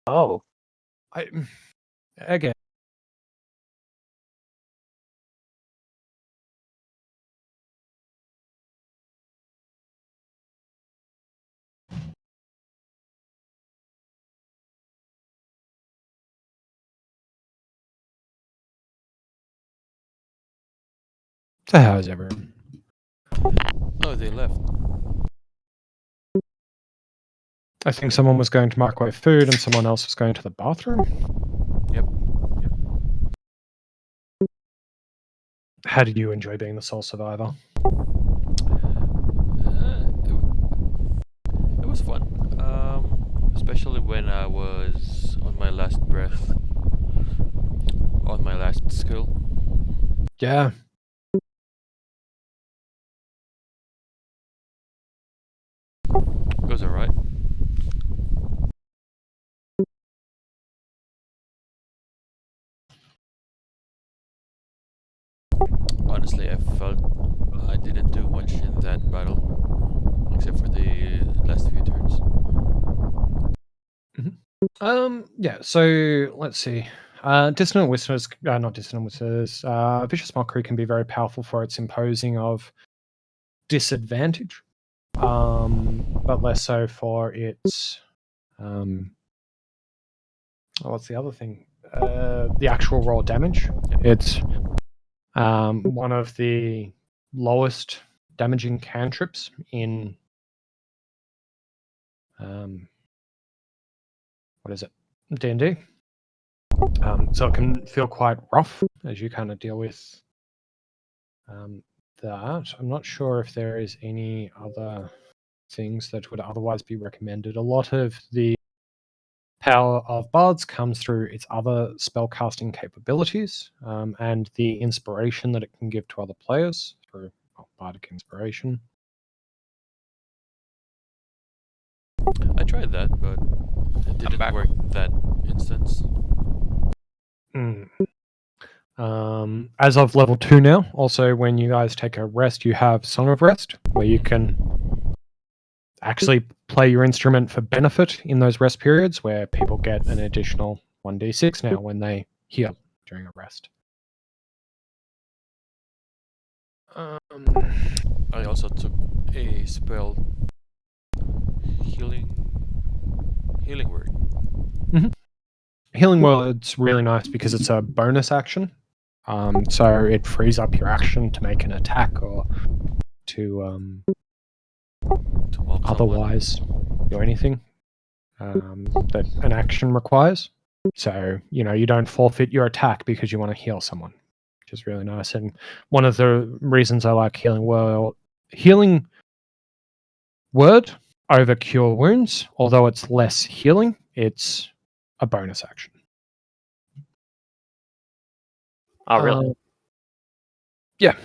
Oh, I again. So how's everyone? Oh, they left. I think someone was going to microwave food and someone else was going to the bathroom. Yep. How did you enjoy being the sole survivor? It was fun. Especially when I was on my last breath, on my last skill. Yeah. It was alright. Honestly, I felt I didn't do much in that battle, except for the last few turns. Yeah, so let's see. Dissonant Whispers, not Dissonant Whispers, Vicious Mockery can be very powerful for its imposing of disadvantage, but less so for its. What's the other thing? The actual raw damage. Yep. It's one of the lowest damaging cantrips in. What is it? D&D. So it can feel quite rough as you kind of deal with that. I'm not sure if there is any other things that would otherwise be recommended. A lot of the power of bards comes through its other spellcasting capabilities and the inspiration that it can give to other players through bardic inspiration. I tried that, but it didn't work in that instance. As of level 2 now, also when you guys take a rest, you have Song of Rest, where you can actually play your instrument for benefit in those rest periods, where people get an additional 1d6 now when they heal during a rest. I also took a spell, healing word. Healing Word's really nice because it's a bonus action. So it frees up your action to make an attack or to otherwise do anything that an action requires. So, you don't forfeit your attack because you want to heal someone, which is really nice. And one of the reasons I like Healing Word over Cure Wounds, although it's less healing, it's a bonus action. Oh, really? Yeah.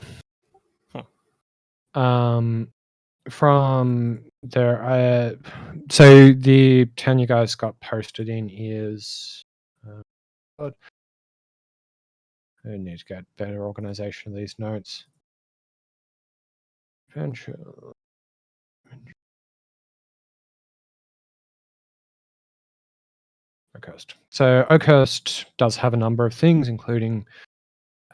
From there, so the town you guys got posted in is. I need to get better organization of these notes. Adventure. Oakhurst. So Oakhurst does have a number of things, including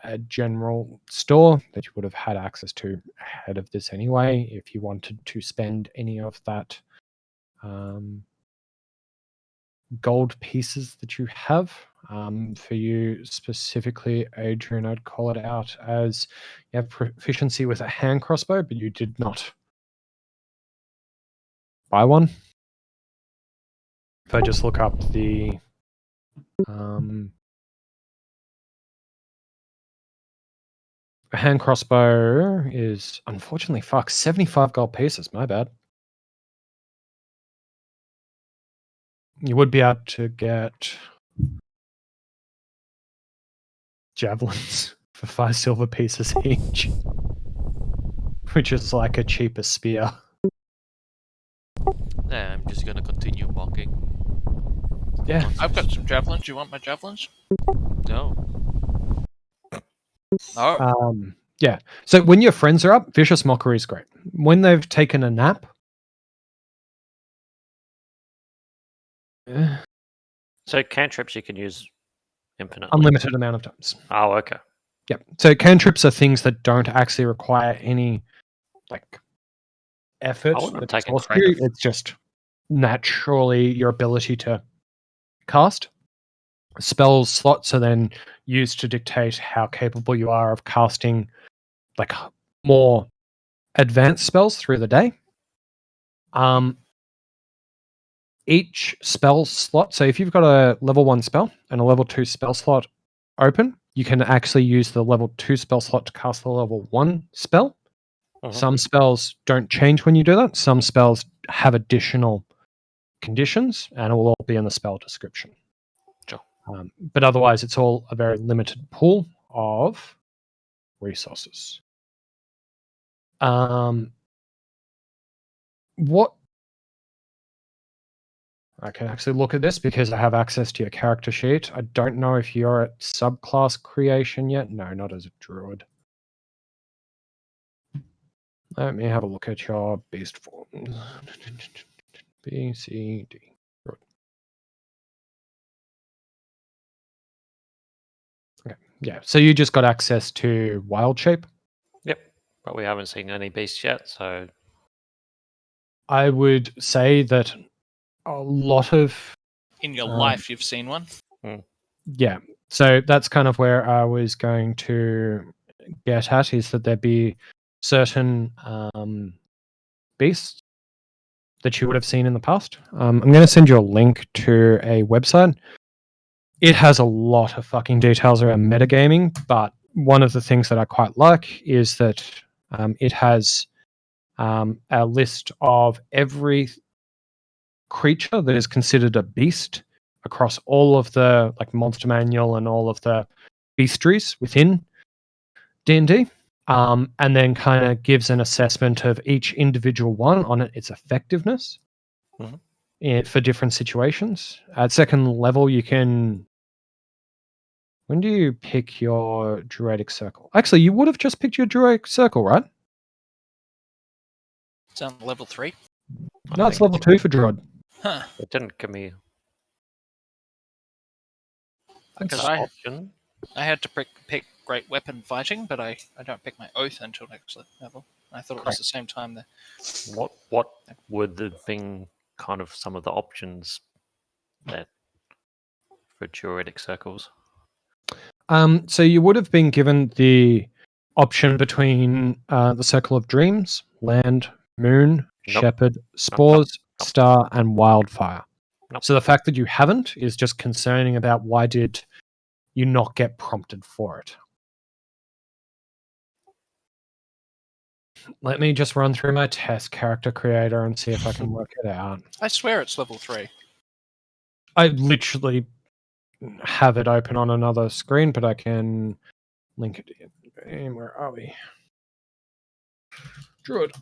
a general store that you would have had access to ahead of this anyway, if you wanted to spend any of that gold pieces that you have. For you specifically, Adrian, I'd call it out as you have proficiency with a hand crossbow, but you did not buy one. If I just look up the a hand crossbow is unfortunately 75 gold pieces. My bad. You would be able to get javelins for 5 silver pieces each, which is like a cheaper spear. Nah, I'm just gonna continue mocking. Yeah. I've got some javelins. You want my javelins? No. Oh. Yeah. So when your friends are up, Vicious Mockery is great. When they've taken a nap, So cantrips you can use infinitely. Unlimited amount of times. Oh, okay. Yep. So cantrips are things that don't actually require any like effort. I wouldn't have that taken exhausts creative. you. It's just naturally your ability to cast. Spells slots are then used to dictate how capable you are of casting like more advanced spells through the day. Each spell slot, so if you've got a level 1 spell and a level 2 spell slot open, you can actually use the level 2 spell slot to cast the level 1 spell. Some spells don't change when you do that. Some spells have additional conditions, and it will all be in the spell description. Sure. But otherwise, it's all a very limited pool of resources. What I can actually look at this because I have access to your character sheet. I don't know if you're at subclass creation yet. No, not as a druid. Let me have a look at your beast forms. B, C, D. Druid. Okay. Yeah, so you just got access to wild shape. Yep. But we haven't seen any beasts yet, so I would say that a lot of In your life, you've seen one. yeah. So that's kind of where I was going to get at, is that there be certain beasts that you would have seen in the past. I'm going to send you a link to a website. It has a lot of fucking details around metagaming, but one of the things that I quite like is that it has a list of every creature that is considered a beast across all of the like monster manual and all of the beastries within D&D, and then kind of gives an assessment of each individual one on its effectiveness for different situations. At second level, you can. When do you pick your Druidic Circle? Actually, you would have just picked your Druidic Circle, right? It's on level 3. No, it's level 2 for Druid. Huh. it didn't give me Because an I option. had to pick Great Weapon Fighting, but I don't pick my Oath until next level. I thought it was the same time there. What would have been kind of some of the options there for Druidic circles? So you would have been given the option between the Circle of Dreams, Land, Moon, Nope. Shepherd, Spores, Nope. Star, and Wildfire. Nope. So the fact that you haven't is just concerning about why did you not get prompted for it. Let me just run through my test character creator and see if I can work it out. I swear it's level 3. I literally have it open on another screen, but I can link it in. Where are we? Druid.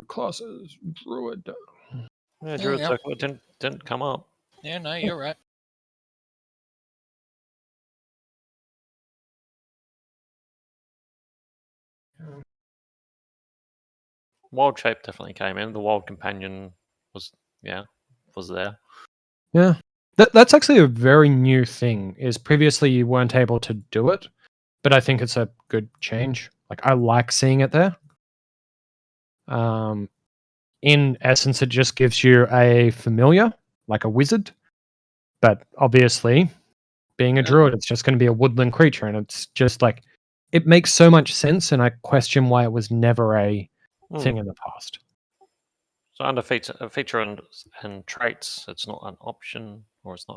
Classes. Druid. Yeah, Druid yeah. circle didn't come up. Yeah, no, you're right. Wild shape definitely came in. The wild companion was there. Yeah. That's actually a very new thing. Is previously you weren't able to do it, but I think it's a good change. Like I like seeing it there. In essence, it just gives you a familiar, like a wizard, but obviously, being a druid, it's just going to be a woodland creature, and it's just like it makes so much sense. And I question why it was never a thing in the past. So under feature and traits, it's not an option, or it's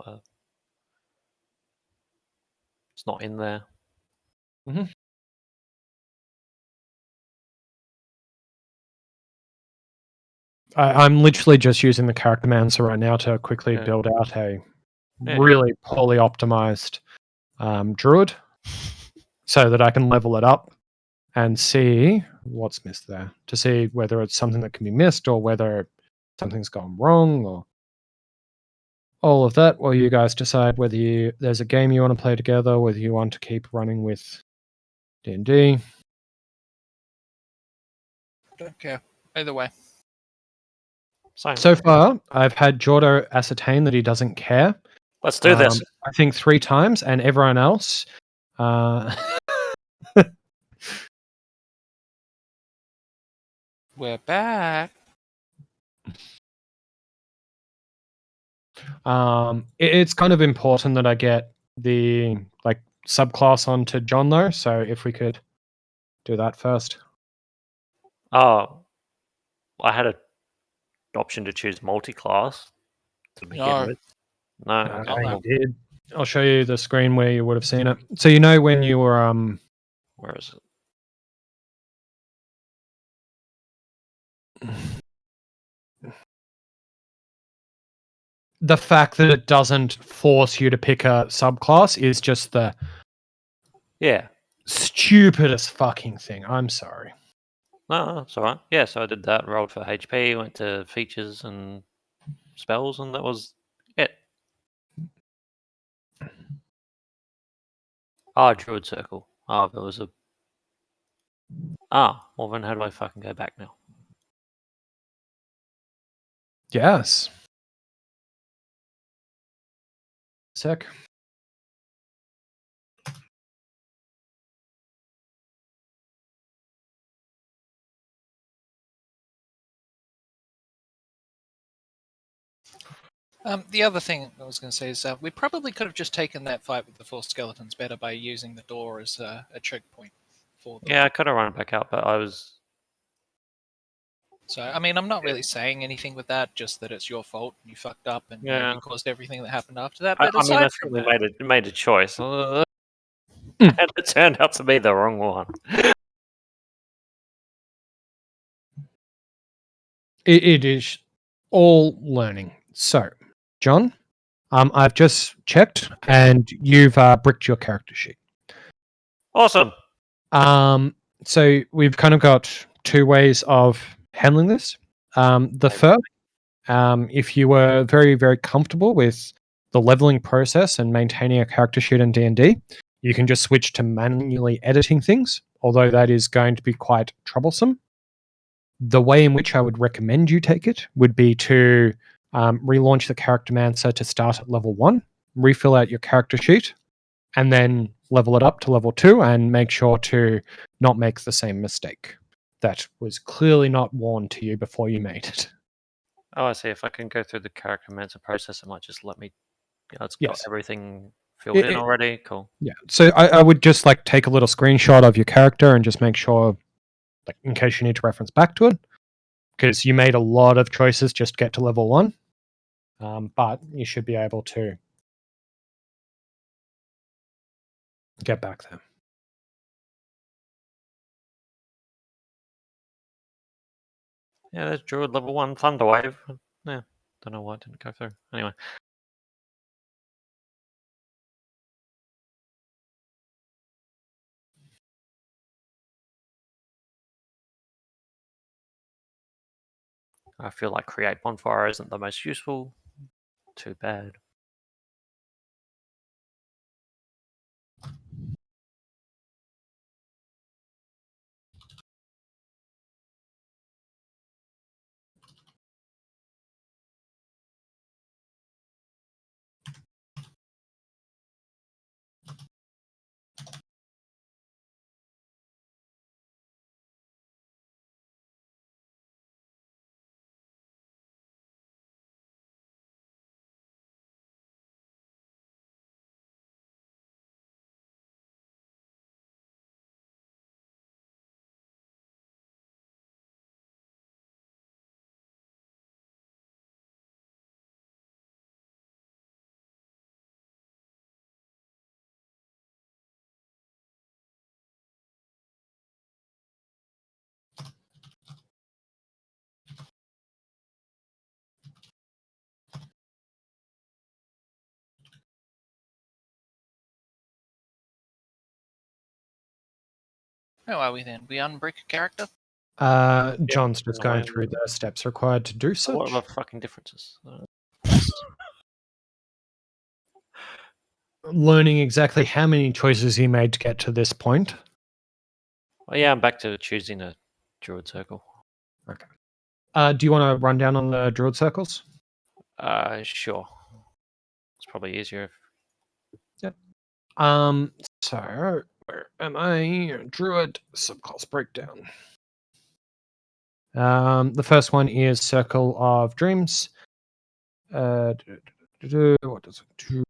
not in there. I'm literally just using the character mancer right now to quickly build out a really poorly optimized druid so that I can level it up and see what's missed there, to see whether it's something that can be missed or whether something's gone wrong or all of that. While you guys decide whether there's a game you want to play together, whether you want to keep running with D&D. Don't care. Either way. Same. So far, I've had Jordo ascertain that he doesn't care. Let's do this. I think 3 times, and everyone else. We're back. It's kind of important that I get the subclass onto John though. So if we could do that first. Oh, I had an option to choose multi-class to begin No. with. No, okay, no. I did. I'll show you the screen where you would have seen it. So you know when you were where is it? the fact that it doesn't force you to pick a subclass is just the Yeah. stupidest fucking thing. I'm sorry. No, that's all right. Yeah, so I did that, rolled for HP, went to features and spells, and that was it. Druid Circle. There was a... well then how do I fucking go back now? Yes. Sec. The other thing I was going to say is we probably could have just taken that fight with the 4 skeletons better by using the door as a choke point for them. Yeah, I could have run it back out, but I was... So, I mean, I'm not really saying anything with that, just that it's your fault. You fucked up and you caused everything that happened after that. But I mean, I from certainly that, made a choice. And it turned out to be the wrong one. It is all learning. So, John, I've just checked, and you've bricked your character sheet. Awesome. So we've kind of got 2 ways of handling this. The first, if you were very, very comfortable with the leveling process and maintaining a character sheet in D&D, you can just switch to manually editing things, although that is going to be quite troublesome. The way in which I would recommend you take it would be to relaunch the Charactermancer to start at level 1, refill out your character sheet, and then level it up to level 2 and make sure to not make the same mistake that was clearly not warned to you before you made it. Oh, I see. If I can go through the Charactermancer process, it might just let me... it's got everything filled in already. Cool. Yeah. So I would just take a little screenshot of your character and just make sure, in case you need to reference back to it, because you made a lot of choices just to get to level 1, but you should be able to get back there. Yeah, there's Druid level 1 Thunderwave. Yeah, don't know why it didn't go through. Anyway. I feel like Create Bonfire isn't the most useful. Too bad. how are we then? We unbrick a character? John's just going through the steps required to do such. What are the fucking differences? Learning exactly how many choices he made to get to this point. Oh, yeah, I'm back to choosing a Druid Circle. Okay. Do you want to run down on the druid circles? Sure. It's probably easier. So where am I? Druid subclass breakdown. The first one is Circle of Dreams. What does it do?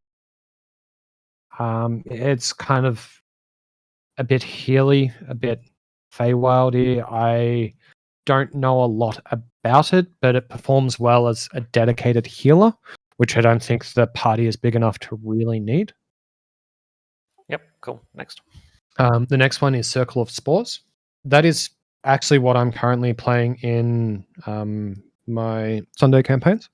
It's kind of a bit healy, a bit Feywildy. I don't know a lot about it, but it performs well as a dedicated healer, which I don't think the party is big enough to really need. Yep, cool. Next. The next one is Circle of Spores. That is actually what I'm currently playing in my Sunday campaigns.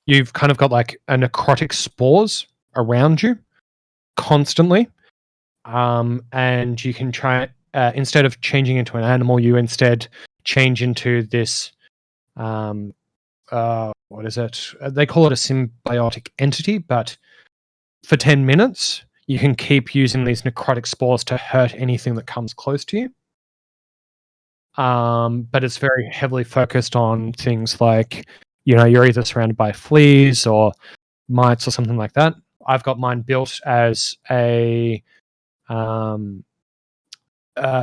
You've kind of got like a necrotic spores around you constantly. And you can try, instead of changing into an animal, you instead change into this, what is it? They call it a symbiotic entity, but for 10 minutes, you can keep using these necrotic spores to hurt anything that comes close to you. But it's very heavily focused on things like, you're either surrounded by fleas or mites or something like that. I've got mine built as a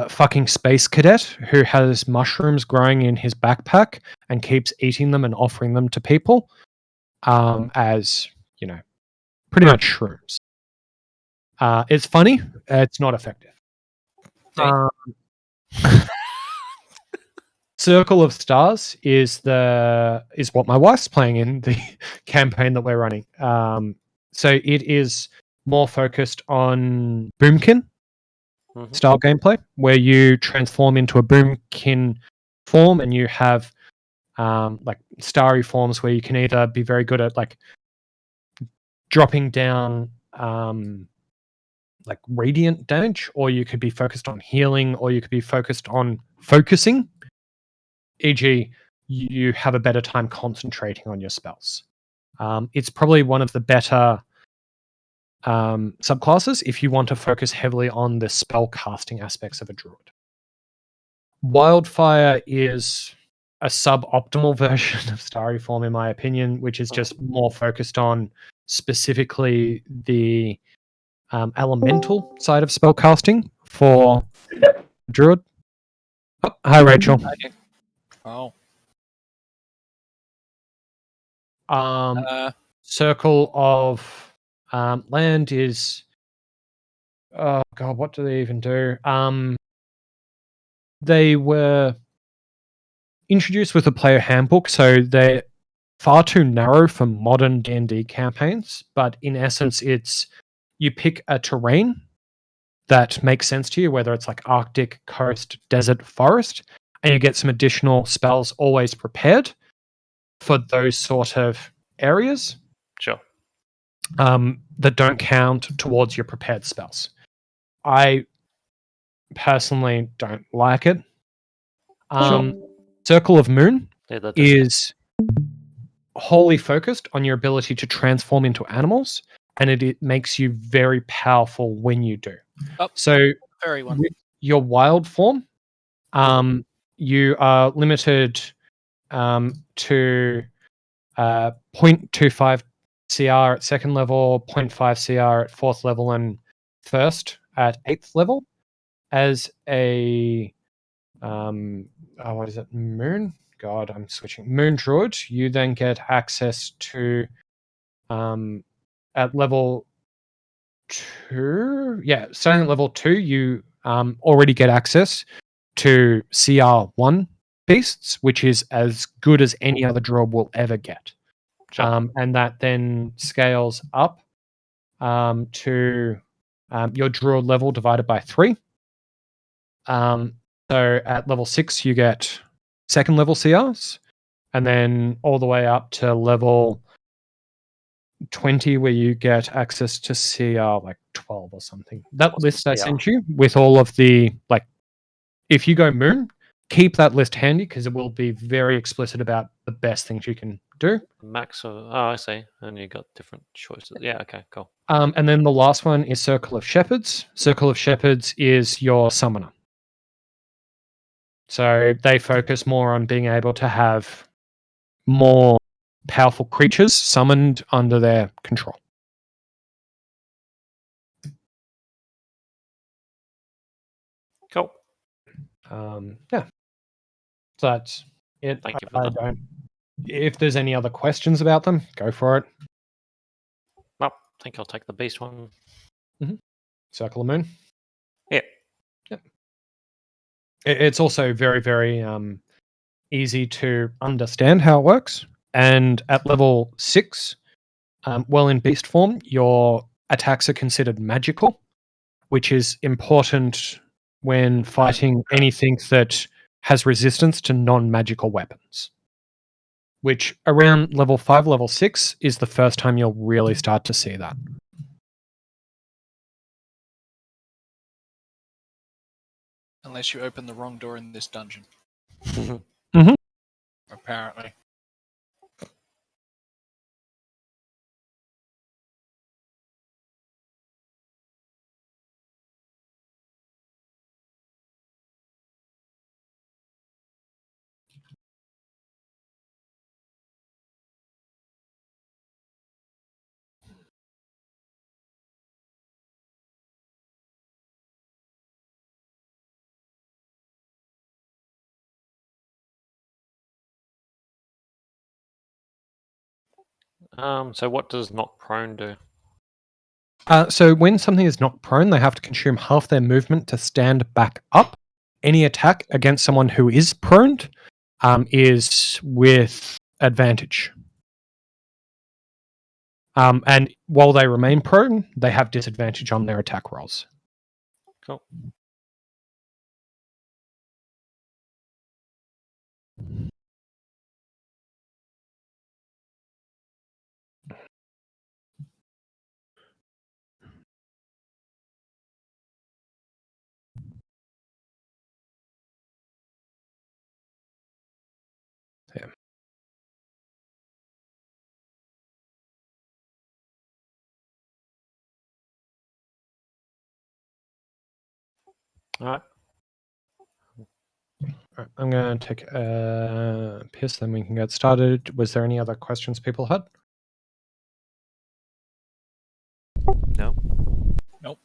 fucking space cadet who has mushrooms growing in his backpack and keeps eating them and offering them to people as, pretty much shrooms. It's funny. It's not effective. Circle of Stars is what my wife's playing in the campaign that we're running. So it is more focused on Boomkin style gameplay, where you transform into a Boomkin form, and you have like starry forms where you can either be very good at like dropping down like radiant damage, or you could be focused on healing, or you could be focused on focusing. E.g., you have a better time concentrating on your spells. It's probably one of the better subclasses if you want to focus heavily on the spell casting aspects of a druid. Wildfire is a suboptimal version of Starry Form, in my opinion, which is just more focused on specifically the elemental side of spell casting for druid. Oh, hi, Rachel. Oh. Circle of Land is, oh god, what do they even do? They were introduced with a player handbook, so they're far too narrow for modern D&D campaigns, but in essence it's you pick a terrain that makes sense to you, whether it's like Arctic, coast, desert, forest, and you get some additional spells always prepared for those sort of areas. Sure. That don't count towards your prepared spells. I personally don't like it. Circle of Moon is wholly focused on your ability to transform into animals, and it makes you very powerful when you do. So with your wild form, you are limited to 0.25 CR at second level, 0.5 CR at fourth level, and first at eighth level. As a what is it? Moon? God, I'm switching. Moon Druid, you then get access to at level 2. Yeah, starting at level 2, you already get access to CR1 beasts, which is as good as any other druid will ever get. And that then scales up to your druid level divided by 3. So at level 6, you get second level CRs, and then all the way up to level 20, where you get access to CR like 12 or something. That list I sent you with all of the, like, if you go Moon, keep that list handy because it will be very explicit about the best things you can do. Max, I see. And you got different choices. Yeah, okay, cool. And then the last one is Circle of Shepherds. Circle of Shepherds is your summoner. So they focus more on being able to have more powerful creatures summoned under their control. Cool. Yeah. So that's it. Thank you for I that. don't. If there's any other questions about them, go for it. Well, I think I'll take the beast one. Circle of Moon. Yeah. It's also very, very easy to understand how it works. And at level 6, well, in beast form, your attacks are considered magical, which is important when fighting anything that has resistance to non-magical weapons. Which around level 5, level 6 is the first time you'll really start to see that. Unless you open the wrong door in this dungeon. Mhm. Apparently. So what does knock prone do? So when something is knocked prone, they have to consume half their movement to stand back up. Any attack against someone who is prone is with advantage. And while they remain prone, they have disadvantage on their attack rolls. Cool. Yeah. All right. Alright, I'm going to take a piss, then we can get started. Was there any other questions people had? No. Nope.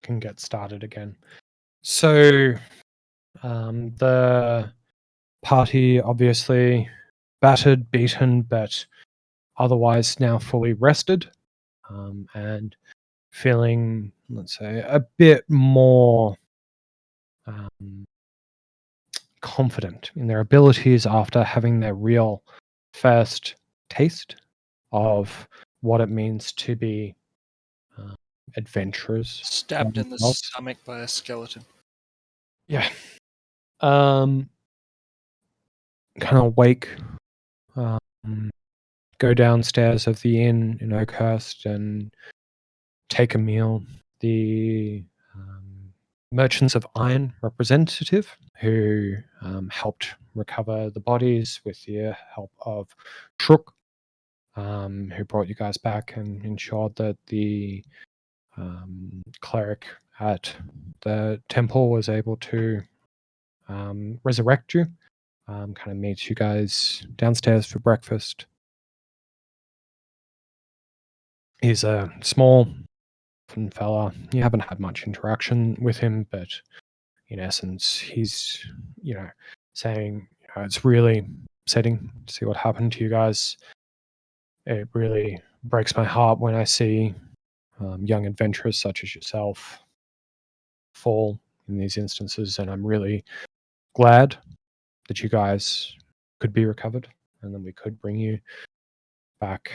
Can get started again. So, the party obviously battered, beaten, but otherwise now fully rested and feeling, let's say, a bit more confident in their abilities after having their real first taste of what it means to be adventurers. Stabbed in the themselves. stomach by a skeleton. Yeah. Kind of wake, go downstairs of the inn in Oakhurst and take a meal. The Merchants of Iron representative who helped recover the bodies with the help of Shook, who brought you guys back and ensured that the cleric at the temple was able to resurrect you. Kind of meets you guys downstairs for breakfast. He's a small fella. You haven't had much interaction with him, but in essence, he's, saying it's really upsetting to see what happened to you guys. it really breaks my heart when I see young adventurers such as yourself fall in these instances, and I'm really glad that you guys could be recovered and then we could bring you back.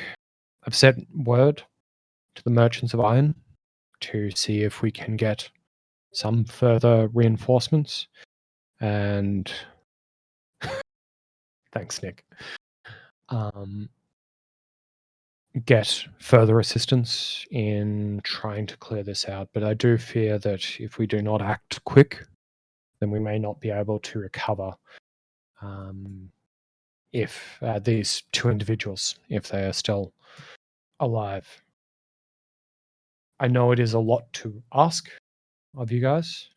I've sent word to the Merchants of Iron to see if we can get some further reinforcements, and thanks, Nick. Get further assistance in trying to clear this out, but I do fear that if we do not act quick, then we may not be able to recover if these two individuals, if they are still alive. I know it is a lot to ask of you guys,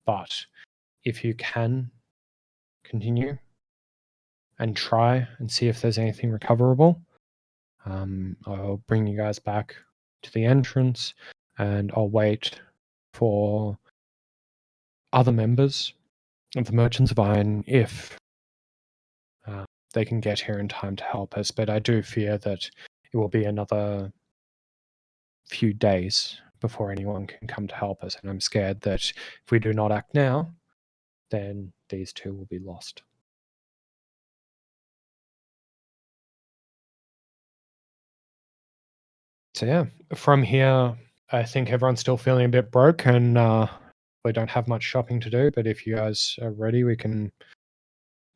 but if you can continue and try and see if there's anything recoverable, I'll bring you guys back to the entrance and I'll wait for other members of the Merchants of Iron if they can get here in time to help us. But I do fear that it will be another few days before anyone can come to help us. And I'm scared that if we do not act now, then these two will be lost. So yeah, from here, I think everyone's still feeling a bit broke and we don't have much shopping to do. But if you guys are ready, we can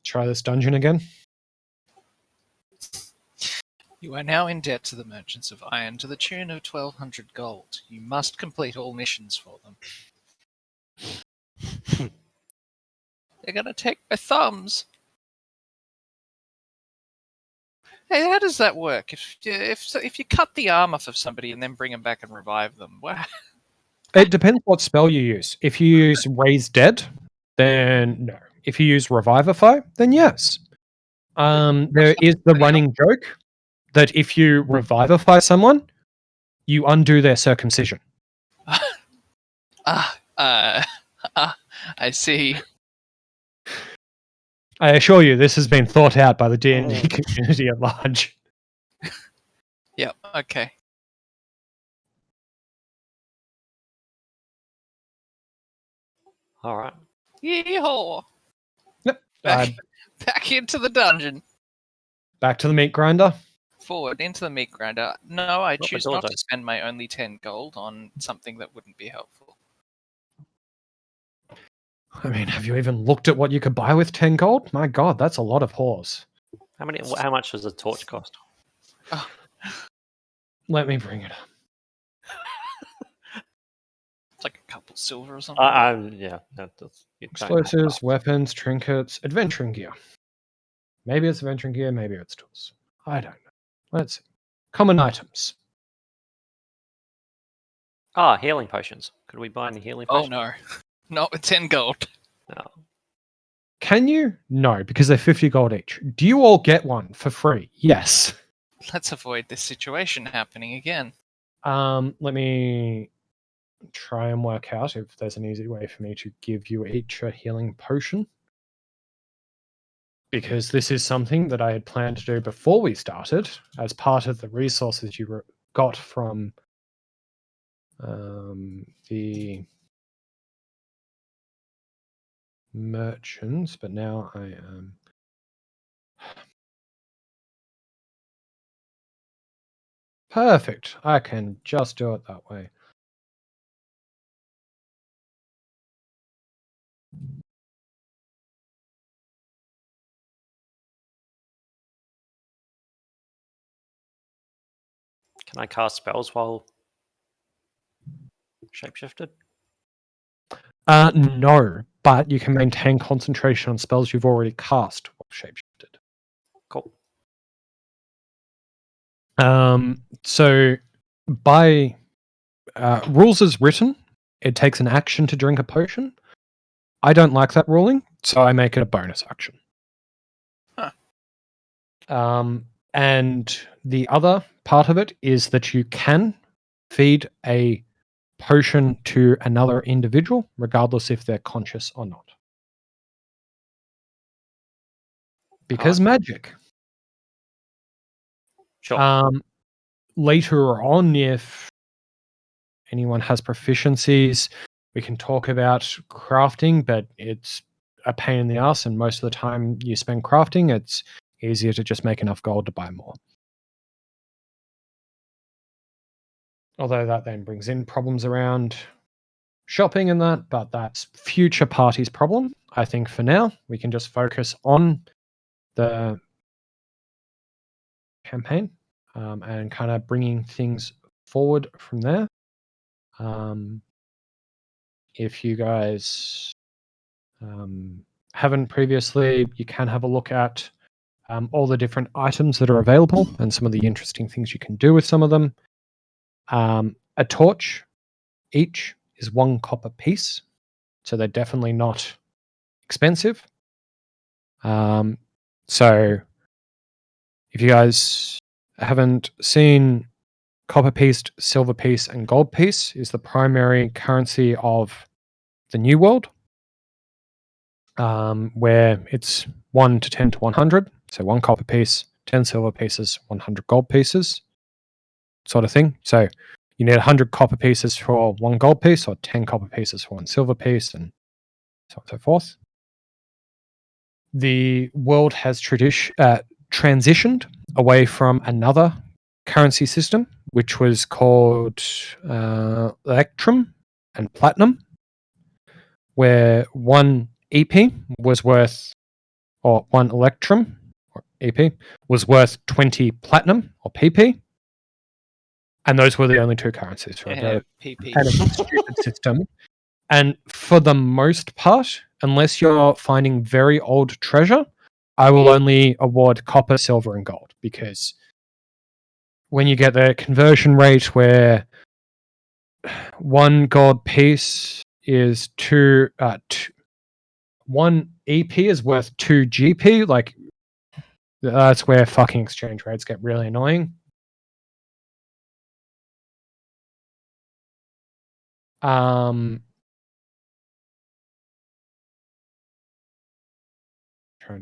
try this dungeon again. You are now in debt to the Merchants of Iron to the tune of 1,200 gold. You must complete all missions for them. They're gonna take my thumbs. Hey, how does that work? If you cut the arm off of somebody and then bring them back and revive them, It depends what spell you use. If you use Raise Dead, then no. If you use Revivify, then yes. There is the running joke that if you revivify someone, you undo their circumcision. I see. I assure you, this has been thought out by the D&D community at large. Yep, okay. All right. Yeehaw! Yep. Back into the dungeon. Back to the meat grinder. Forward into the meat grinder. No, I Not choose the not door, to spend my only 10 gold on something that wouldn't be helpful. I mean, have you even looked at what you could buy with 10 gold? My god, that's a lot of whores. How much does a torch cost? Let me bring it up. It's like a couple silver or something. Yeah. That's Explosives, weapons, trinkets, adventuring gear. Maybe it's adventuring gear, maybe it's tools. I don't know. Let's see. Common items. Healing potions. Could we buy any healing Oh potions? no. Not with 10 gold. No. Can you? No, because they're 50 gold each. Do you all get one for free? Yes. Let's avoid this situation happening again. Let me try and work out if there's an easy way for me to give you each a healing potion. Because this is something that I had planned to do before we started, as part of the resources you got from the merchants, but now I am... Perfect. I can just do it that way. Can I cast spells while shapeshifted? No, but you can maintain concentration on spells you've already cast while shapeshifted. Cool. So by rules as written, it takes an action to drink a potion. I don't like that ruling, so I make it a bonus action. Huh. And the other part of it is that you can feed a potion to another individual, regardless if they're conscious or not. Because magic. Sure. Later on, if anyone has proficiencies, we can talk about crafting, but it's a pain in the ass, and most of the time you spend crafting, it's easier to just make enough gold to buy more. Although that then brings in problems around shopping and that, but that's future parties' problem. I think for now, we can just focus on the campaign and kind of bringing things forward from there. If you guys haven't previously, you can have a look at all the different items that are available and some of the interesting things you can do with some of them. A torch each is 1 copper piece, so they're definitely not expensive. So if you guys haven't seen, copper piece, silver piece, and gold piece is the primary currency of the New World, where it's 1 to 10 to 100. So 1 copper piece, 10 silver pieces, 100 gold pieces, sort of thing. So you need 100 copper pieces for 1 gold piece, or 10 copper pieces for 1 silver piece, and so on and so forth. The world has transitioned away from another currency system, which was called Electrum and Platinum, where 1 EP was worth, or 1 Electrum or EP was worth 20 Platinum or PP, and those were the only 2 currencies for a very PP. kind of stupid system. And for the most part, unless you're finding very old treasure, I will only award copper, silver, and gold, because when you get the conversion rate where 1 gold piece is 1 EP is worth 2 GP, like that's where fucking exchange rates get really annoying. Trying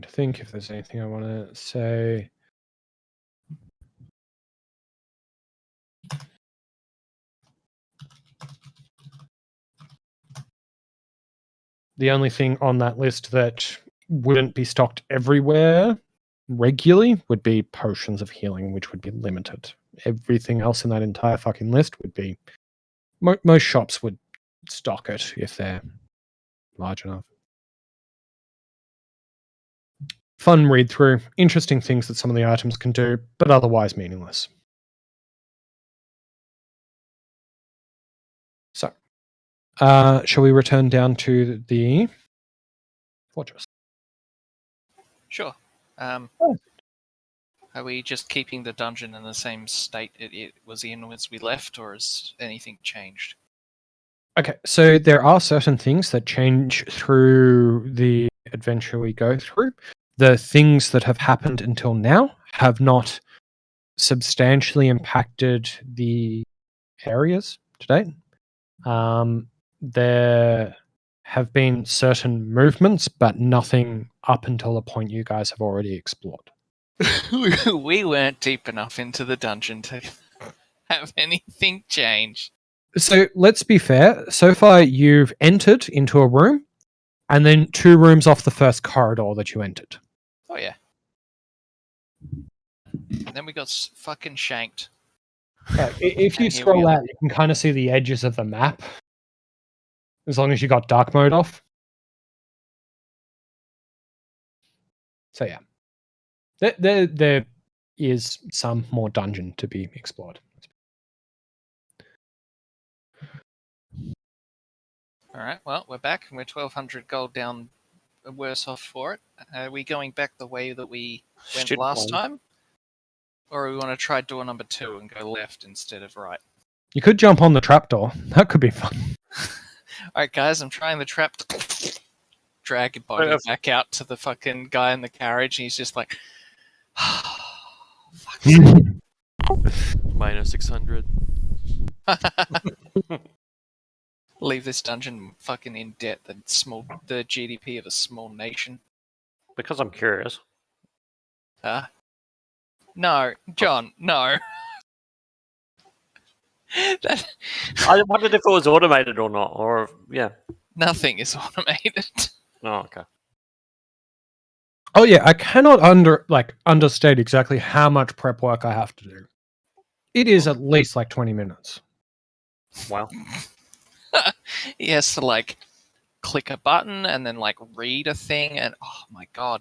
to think if there's anything I want to say. The only thing on that list that wouldn't be stocked everywhere regularly would be potions of healing, which would be limited. Everything else in that entire fucking list would be... most shops would stock it if they're large enough. Fun read through, interesting things that some of the items can do, but otherwise meaningless. So, shall we return down to the fortress? Sure. Are we just keeping the dungeon in the same state it was in as we left, or has anything changed? Okay, so there are certain things that change through the adventure we go through. The things that have happened until now have not substantially impacted the areas to date. There have been certain movements, but nothing up until the point you guys have already explored. We weren't deep enough into the dungeon to have anything change. So let's be fair. So far, you've entered into a room, and then 2 rooms off the first corridor that you entered. Oh, yeah. And then we got fucking shanked. If you And here scroll we are. out, you can kind of see the edges of the map, as long as you got dark mode off. So yeah, there is some more dungeon to be explored. All right, well, we're back, and we're 1,200 gold down, worse off for it. Are we going back the way that we went Shit last one. time? Or we want to try door number 2 and go left instead of right? You could jump on the trapdoor. That could be fun. Alright, guys, I'm trying the trap to drag your body back out to the fucking guy in the carriage, and he's just like, fuck. Minus 600. Leave this dungeon fucking in debt, the GDP of a small nation. Because I'm curious, Huh? No, John, no. That, I wondered if it was automated or not, or yeah. nothing is automated. Oh, okay. Oh yeah, I cannot understate exactly how much prep work I have to do. It is at least like 20 minutes. Wow. He has to like click a button and then like read a thing, and oh my god.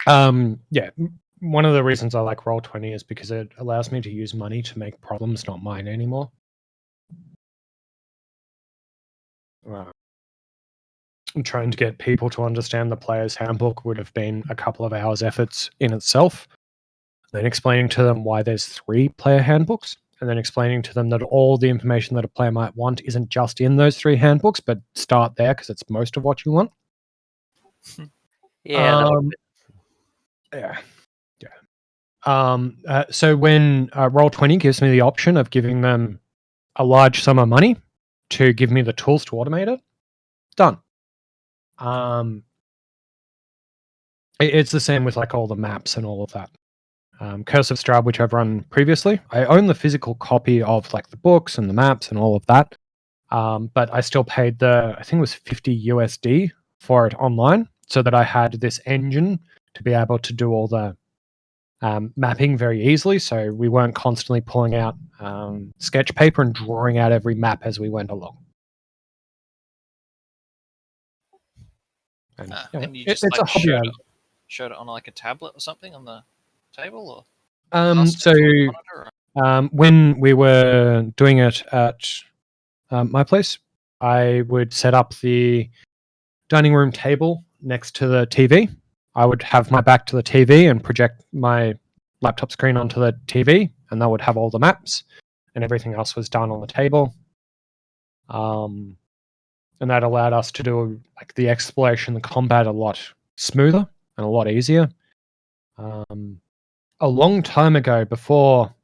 Yeah, one of the reasons I like Roll20 is because it allows me to use money to make problems not mine anymore. Trying to get people to understand the player's handbook would have been a couple of hours' efforts in itself. Then explaining to them why there's 3 player handbooks, and then explaining to them that all the information that a player might want isn't just in those 3 handbooks, but start there because it's most of what you want. Yeah. So when Roll20 gives me the option of giving them a large sum of money to give me the tools to automate it, done. It's the same with like all the maps and all of that. Curse of Strahd, which I've run previously, I own the physical copy of like the books and the maps and all of that. But I still paid I think it was 50 USD for it online, so that I had this engine to be able to do all the mapping very easily. So we weren't constantly pulling out sketch paper and drawing out every map as we went along. And you just it's a like hobby. showed it on like a tablet or something on the table, or So monitor, or... when we were doing it at my place, I would set up the dining room table next to the TV. I would have my back to the TV and project my laptop screen onto the TV, and that would have all the maps, and everything else was done on the table. And that allowed us to do like the exploration, the combat a lot smoother and a lot easier. A long time ago, before...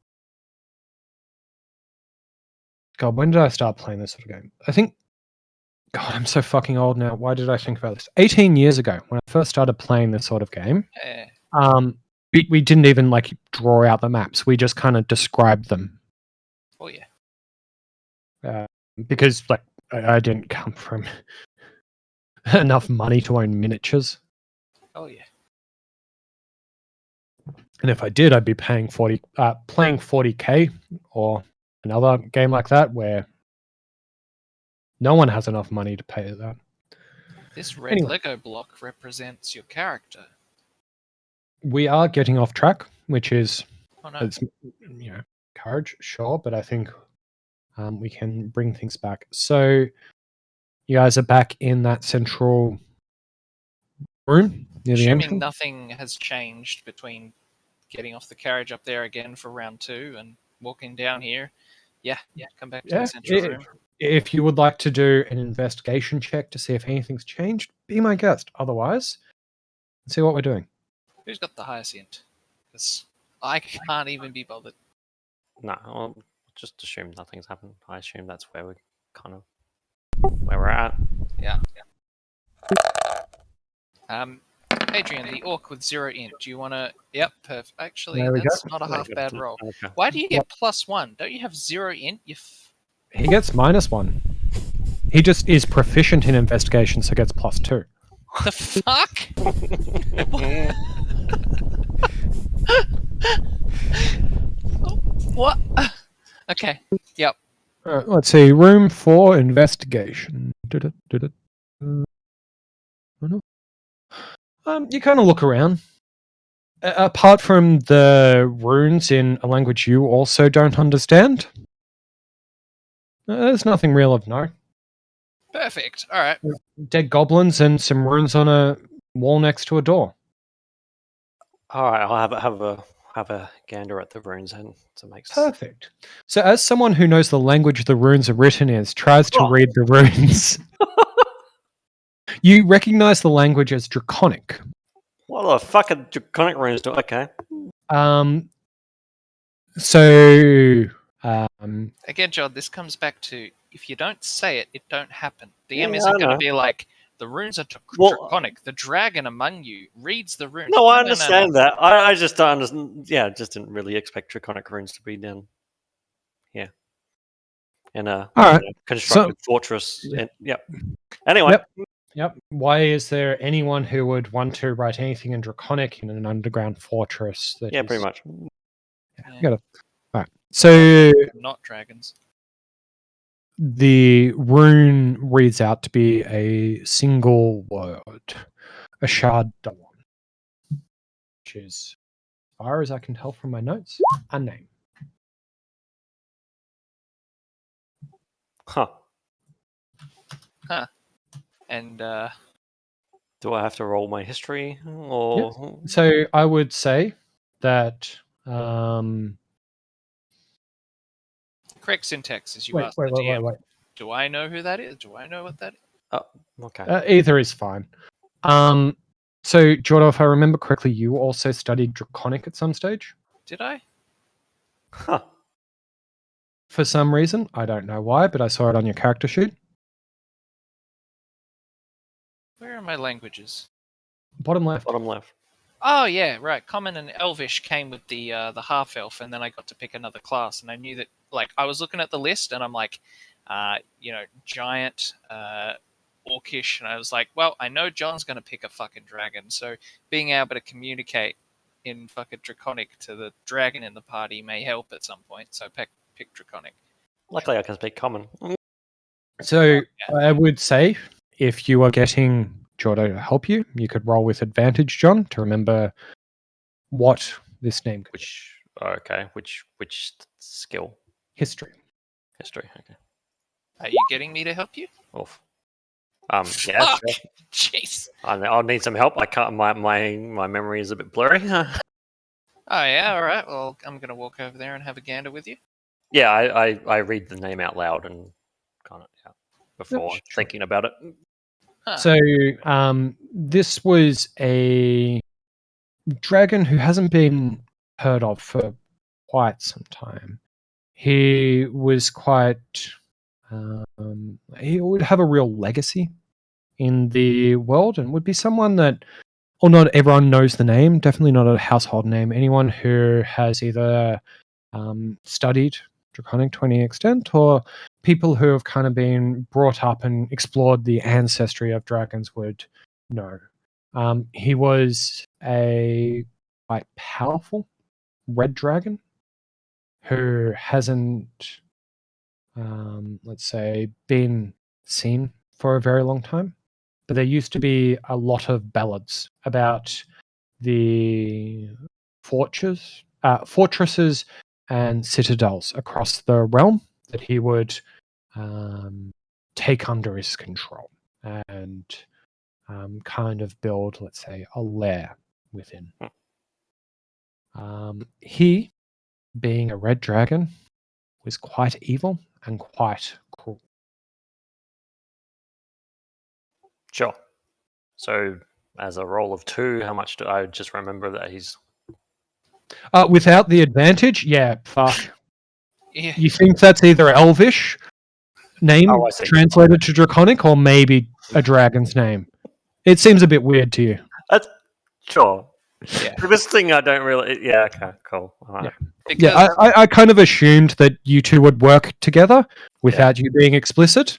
God, when did I start playing this sort of game? I think... God, I'm so fucking old now. Why did I think about this? 18 years ago, when I first started playing this sort of game, we didn't even like draw out the maps. We just kind of described them. Oh yeah. Because like I didn't come from enough money to own miniatures. Oh yeah. And if I did, I'd be paying playing 40k or another game like that where no one has enough money to pay that. This red Lego block represents your character. We are getting off track, which is, it's, courage, sure, but I think we can bring things back. So you guys are back in that central room near the entrance? Nothing has changed between getting off the carriage up there again for round 2 and walking down here. Yeah, come back to the central room. If you would like to do an investigation check to see if anything's changed, be my guest. Otherwise, let's see what we're doing. Who's got the highest int? Because I can't even be bothered. No, I'll just assume nothing's happened. I assume that's where we're at. Yeah. Adrian, the orc with 0 int. Do you want to... Yep, perfect. Actually, that's not a half bad roll. Okay. Why do you get +1? Don't you have 0 int? He gets -1. He just is proficient in investigation, so gets +2. The fuck? What? Okay. Yep. Let's see. Room 4, investigation. You kind of look around. Apart from the runes in a language you also don't understand, there's nothing real of note. Perfect. All right. Dead goblins and some runes on a wall next to a door. All right, I'll have a gander at the runes and to make Perfect. So, as someone who knows the language the runes are written in, tries to read the runes, you recognize the language as Draconic. What the fuck are Draconic runes do? Okay. Again, John, this comes back to if you don't say it, it don't happen. DM Yeah, isn't going to be like, The runes are Well, draconic. The dragon among you reads the runes. No, I No. understand that. I just don't understand. Yeah, just didn't really expect draconic runes to be down here in a All right. constructed fortress. Yeah. Yep. Anyway, Yep. Why is there anyone who would want to write anything in Draconic in an underground fortress? That yeah, is- pretty much. Yeah, got it. All right. So Not dragons. the rune reads out to be a single word, a shard, which is, as far as I can tell from my notes, a name. Huh. And Do I have to roll my history or? So I would say that. Um, correct syntax is you wait, ask wait, the wait, DM. wait, wait. Do I know who that is? Do I know what that is? Oh, okay. Either is fine. So Jordan, if I remember correctly, you also studied Draconic at some stage. Did I? Huh. For some reason, I don't know why, but I saw it on your character sheet. Where are my languages? Bottom left. Bottom left. Oh yeah, right. Common and Elvish came with the half elf, and then I got to pick another class, and I knew that. Like I was looking at the list, and I'm like, giant, orcish, and I was like, well, I know John's gonna pick a fucking dragon, so being able to communicate in fucking Draconic to the dragon in the party may help at some point. So pick Draconic. Luckily, I can speak common. So I would say if you are getting Jordan to help you, you could roll with advantage, John, to remember what this name could be. Which skill? History. History. Okay. Are you getting me to help you? Oof. Yeah. Fuck! Sure. Jeez. I'll need some help. I can't. My memory is a bit blurry. Oh yeah, all right. Well, I'm gonna walk over there and have a gander with you. Yeah, I read the name out loud and kind of before sure. thinking about it. Huh. So this was a dragon who hasn't been heard of for quite some time. He was quite. He would have a real legacy in the world and would be someone that, or not everyone knows the name, definitely not a household name. Anyone who has either studied Draconic to any extent or people who have kind of been brought up and explored the ancestry of dragons would know. He was a quite powerful red dragon who hasn't, let's say, been seen for a very long time. But there used to be a lot of ballads about the fortresses and citadels across the realm that he would take under his control and kind of build, let's say, a lair within. He, being a red dragon, was quite evil and quite cruel. Sure. So, as a roll of 2, how much do I just remember that he's? Without the advantage, yeah, fuck. Yeah. You think that's either Elvish name Oh, I see. translated to Draconic or maybe a dragon's name? It seems a bit weird to you. That's sure. Yeah. For this thing, I don't really. Yeah. Okay. Cool. All right. Because Yeah, I kind of assumed that you two would work together without you being explicit.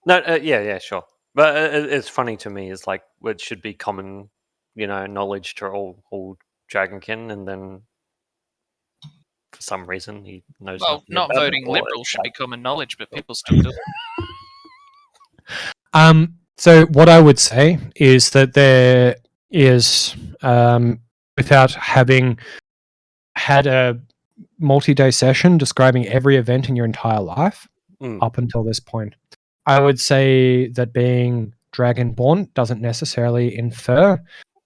No. Yeah. Sure. But it's funny to me. It's like it should be common, knowledge to all dragonkin, and then for some reason he knows. well, nothing not about it, voting or Liberal it's should be like- common knowledge, but people still do. So what I would say is that there is, without having had a multi-day session describing every event in your entire life Mm. up until this point, I would say that being dragonborn doesn't necessarily infer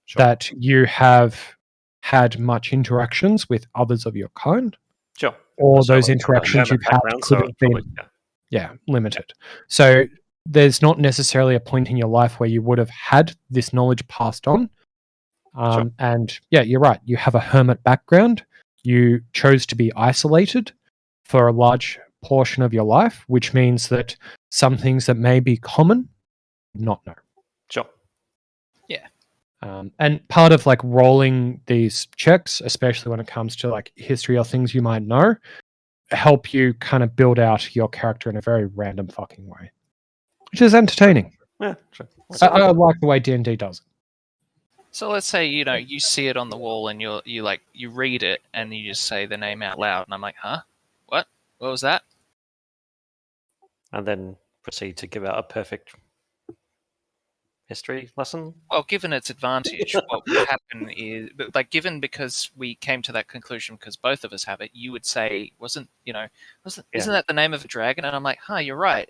Sure. that you have had much interactions with others of your kind, Sure. or Also, those like, interactions German you've had background, could so have it's been probably- limited. So there's not necessarily a point in your life where you would have had this knowledge passed on. Sure. And yeah, you're right. You have a hermit background. You chose to be isolated for a large portion of your life, which means that some things that may be common not know. Sure. And part of like rolling these checks, especially when it comes to like history or things you might know, help you kind of build out your character in a very random fucking way, which is entertaining. Yeah, sure. I like the way D&D does it. So let's say you see it on the wall and you read it and you just say the name out loud and I'm like, huh? What was that? And then proceed to give out a perfect history lesson. Well, given its advantage, what would happen is, like, given because we came to that conclusion because both of us have it, you would say, isn't that the name of a dragon? And I'm like, huh, you're right.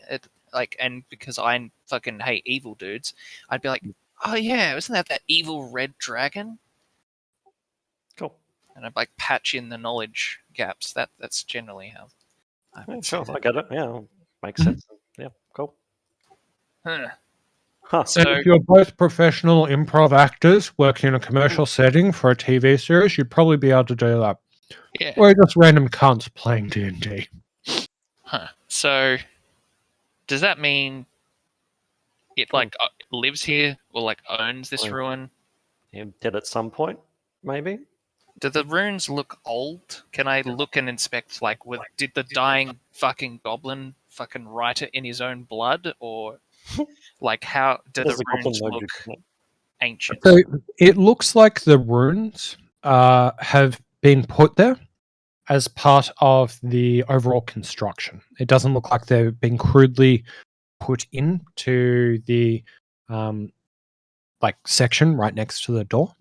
And because I fucking hate evil dudes, I'd be like, oh yeah, isn't that evil red dragon? Cool. And I'd like patch in the knowledge gaps. That's generally how I would say Sure, that. I get it. Yeah, makes sense. Yeah, cool. Huh. Huh. So, And if you're both professional improv actors working in a commercial setting for a TV series, you'd probably be able to do that. yeah. Or just random cunts playing D&D. Huh. So, does that mean it like lives here or like owns this Well, ruin? You did at some point, maybe. Do the runes look old? Can I look and inspect, like, did the dying fucking goblin fucking write it in his own blood? Or, like, how do There's the a goblin runes node look you can- ancient? So it looks like the runes have been put there as part of the overall construction. It doesn't look like they've been crudely put into the like section right next to the door.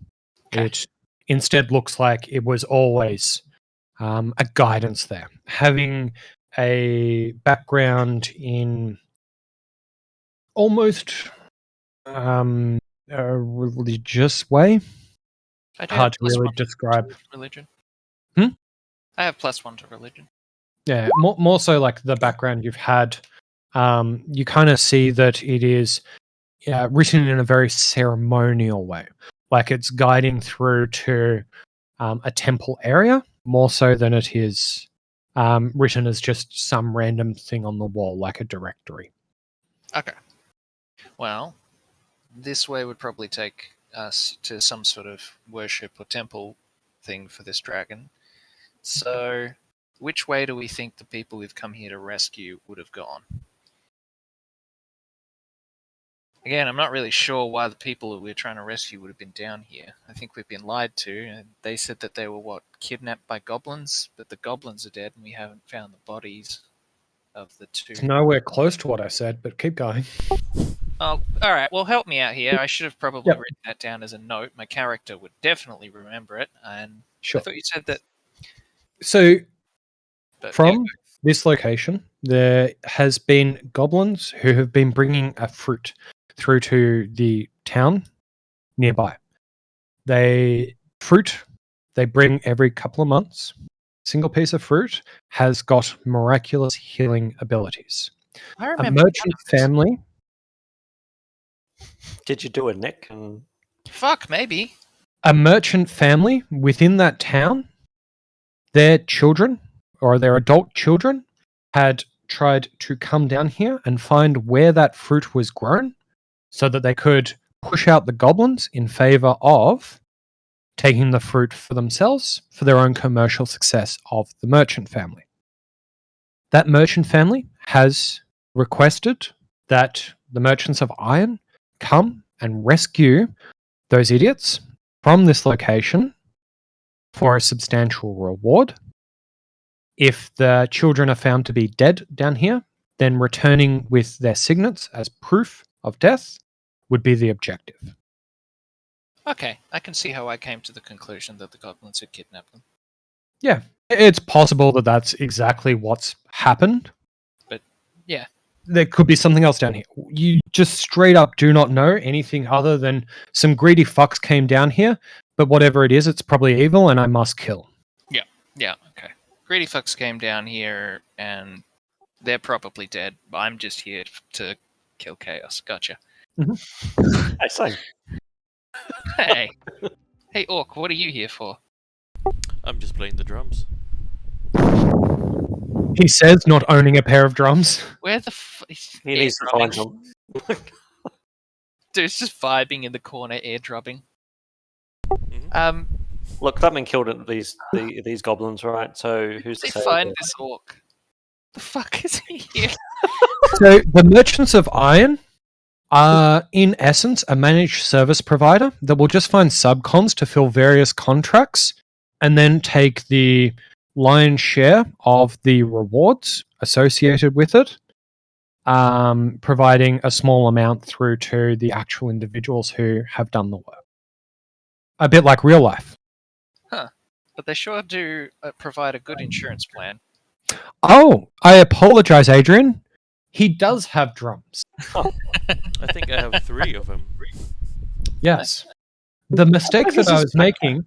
Okay. It instead looks like it was always a guidance there, having a background in almost a religious way. I do Hard have to really +1 describe. to religion. Hmm? I have +1 to religion. Yeah, more so like the background you've had. You kind of see that it is written in a very ceremonial way, like it's guiding through to a temple area more so than it is written as just some random thing on the wall, like a directory. Okay. Well, this way would probably take us to some sort of worship or temple thing for this dragon. So, which way do we think the people we've come here to rescue would have gone? Again, I'm not really sure why the people that we're trying to rescue would have been down here. I think we've been lied to. And they said that they were, kidnapped by goblins? But the goblins are dead and we haven't found the bodies of the two. It's nowhere close to what I said, but keep going. Oh, all right. Well, help me out here. I should have probably Yep. written that down as a note. My character would definitely remember it. And Sure. I thought you said that. So But from this location, there has been goblins who have been bringing a fruit through to the town nearby. They bring every couple of months. Single piece of fruit has got miraculous healing abilities. I A remember merchant family. Did you do a Nick? And Fuck, maybe. A merchant family within that town, their children or their adult children had tried to come down here and find where that fruit was grown so that they could push out the goblins in favor of taking the fruit for themselves for their own commercial success of the merchant family. That merchant family has requested that the merchants of iron come and rescue those idiots from this location for a substantial reward. If the children are found to be dead down here, then returning with their signets as proof of death would be the objective. Okay, I can see how I came to the conclusion that the goblins had kidnapped them. Yeah, it's possible that that's exactly what's happened. But, yeah. There could be something else down here. You just straight up do not know anything other than some greedy fucks came down here, but whatever it is, it's probably evil and I must kill. Yeah, okay. Greedy fucks came down here and they're probably dead. I'm just here to kill chaos. Gotcha. I say, Hey. Hey, Orc, what are you here for? I'm just playing the drums. He says, not owning a pair of drums. Where the he needs to find them. Dude's just vibing in the corner, airdropping. Mhm. Look, Clubman killed these goblins, right? So who's to They say? find this orc. The fuck is he here? So the Merchants of Iron are, in essence, a managed service provider that will just find subcons to fill various contracts and then take the lion's share of the rewards associated with it, providing a small amount through to the actual individuals who have done the work. A bit like real life. But they sure do provide a good insurance plan. Oh, I apologize, Adrian. He does have drums. I think I have 3 of them. Yes. The mistake that I was making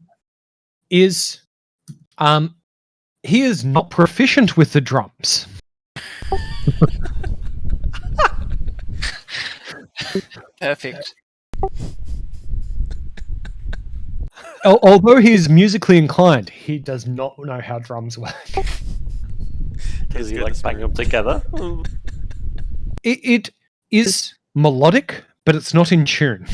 is he is not proficient with the drums. Perfect. Although he is musically inclined, he does not know how drums work. Does he Good like as bang well. them together? It is melodic, but it's not in tune.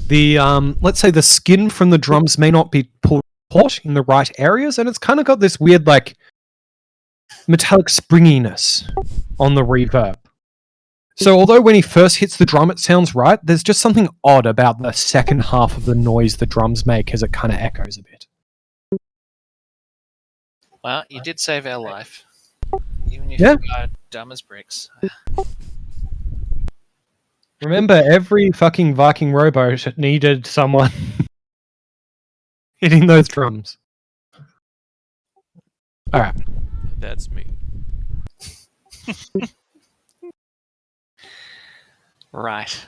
The let's say the skin from the drums may not be pulled taut in the right areas, and it's kind of got this weird like metallic springiness on the reverb. So although when he first hits the drum it sounds right, there's just something odd about the second half of the noise the drums make as it kind of echoes a bit. Well, you did save our life. Even if Yeah. you are dumb as bricks. Remember, every fucking Viking rowboat needed someone hitting those drums. Alright. That's me. Right.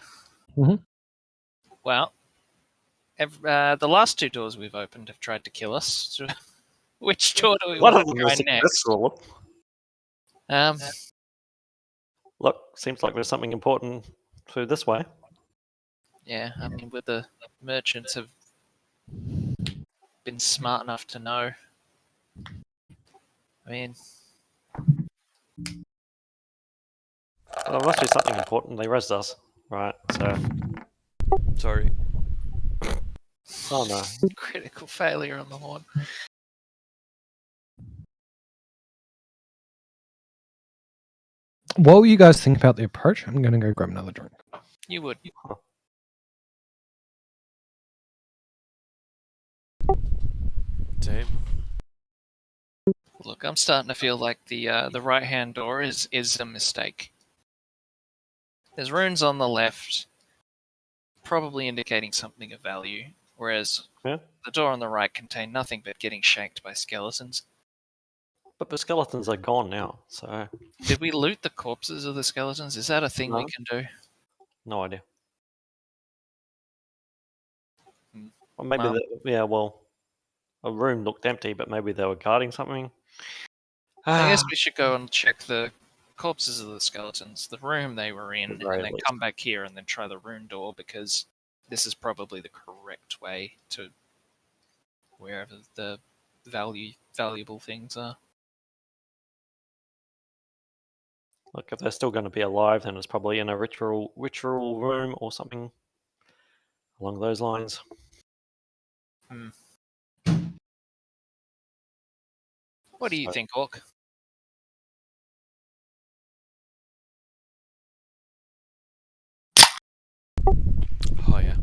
Mhm. Well, the last 2 doors we've opened have tried to kill us. So which door do we One want of them to try was next? successful. Look, seems like there's something important through this way. Yeah, I mean, with the merchants have been smart enough to know. I mean, Well, it must be something important. They rezzed us, right? So, Sorry. oh no. critical failure on the horn. While you guys think about the approach, I'm going to go grab another drink. You would. Same. Look, I'm starting to feel like the right hand door is a mistake. There's runes on the left, probably indicating something of value, whereas Yeah. the door on the right contained nothing but getting shanked by skeletons. But the skeletons are gone now, so Did we loot the corpses of the skeletons? Is that a thing we No. can do? no idea. Hmm. Or maybe, Well. a room looked empty, but maybe they were guarding something. I guess we should go and check the corpses of the skeletons, the room they were in, At the very and then least. come back here and then try the rune door, because this is probably the correct way to wherever the valuable things are. Look, if they're still going to be alive, then it's probably in a ritual room or something along those lines. What do you So- think, Orc? Oh yeah.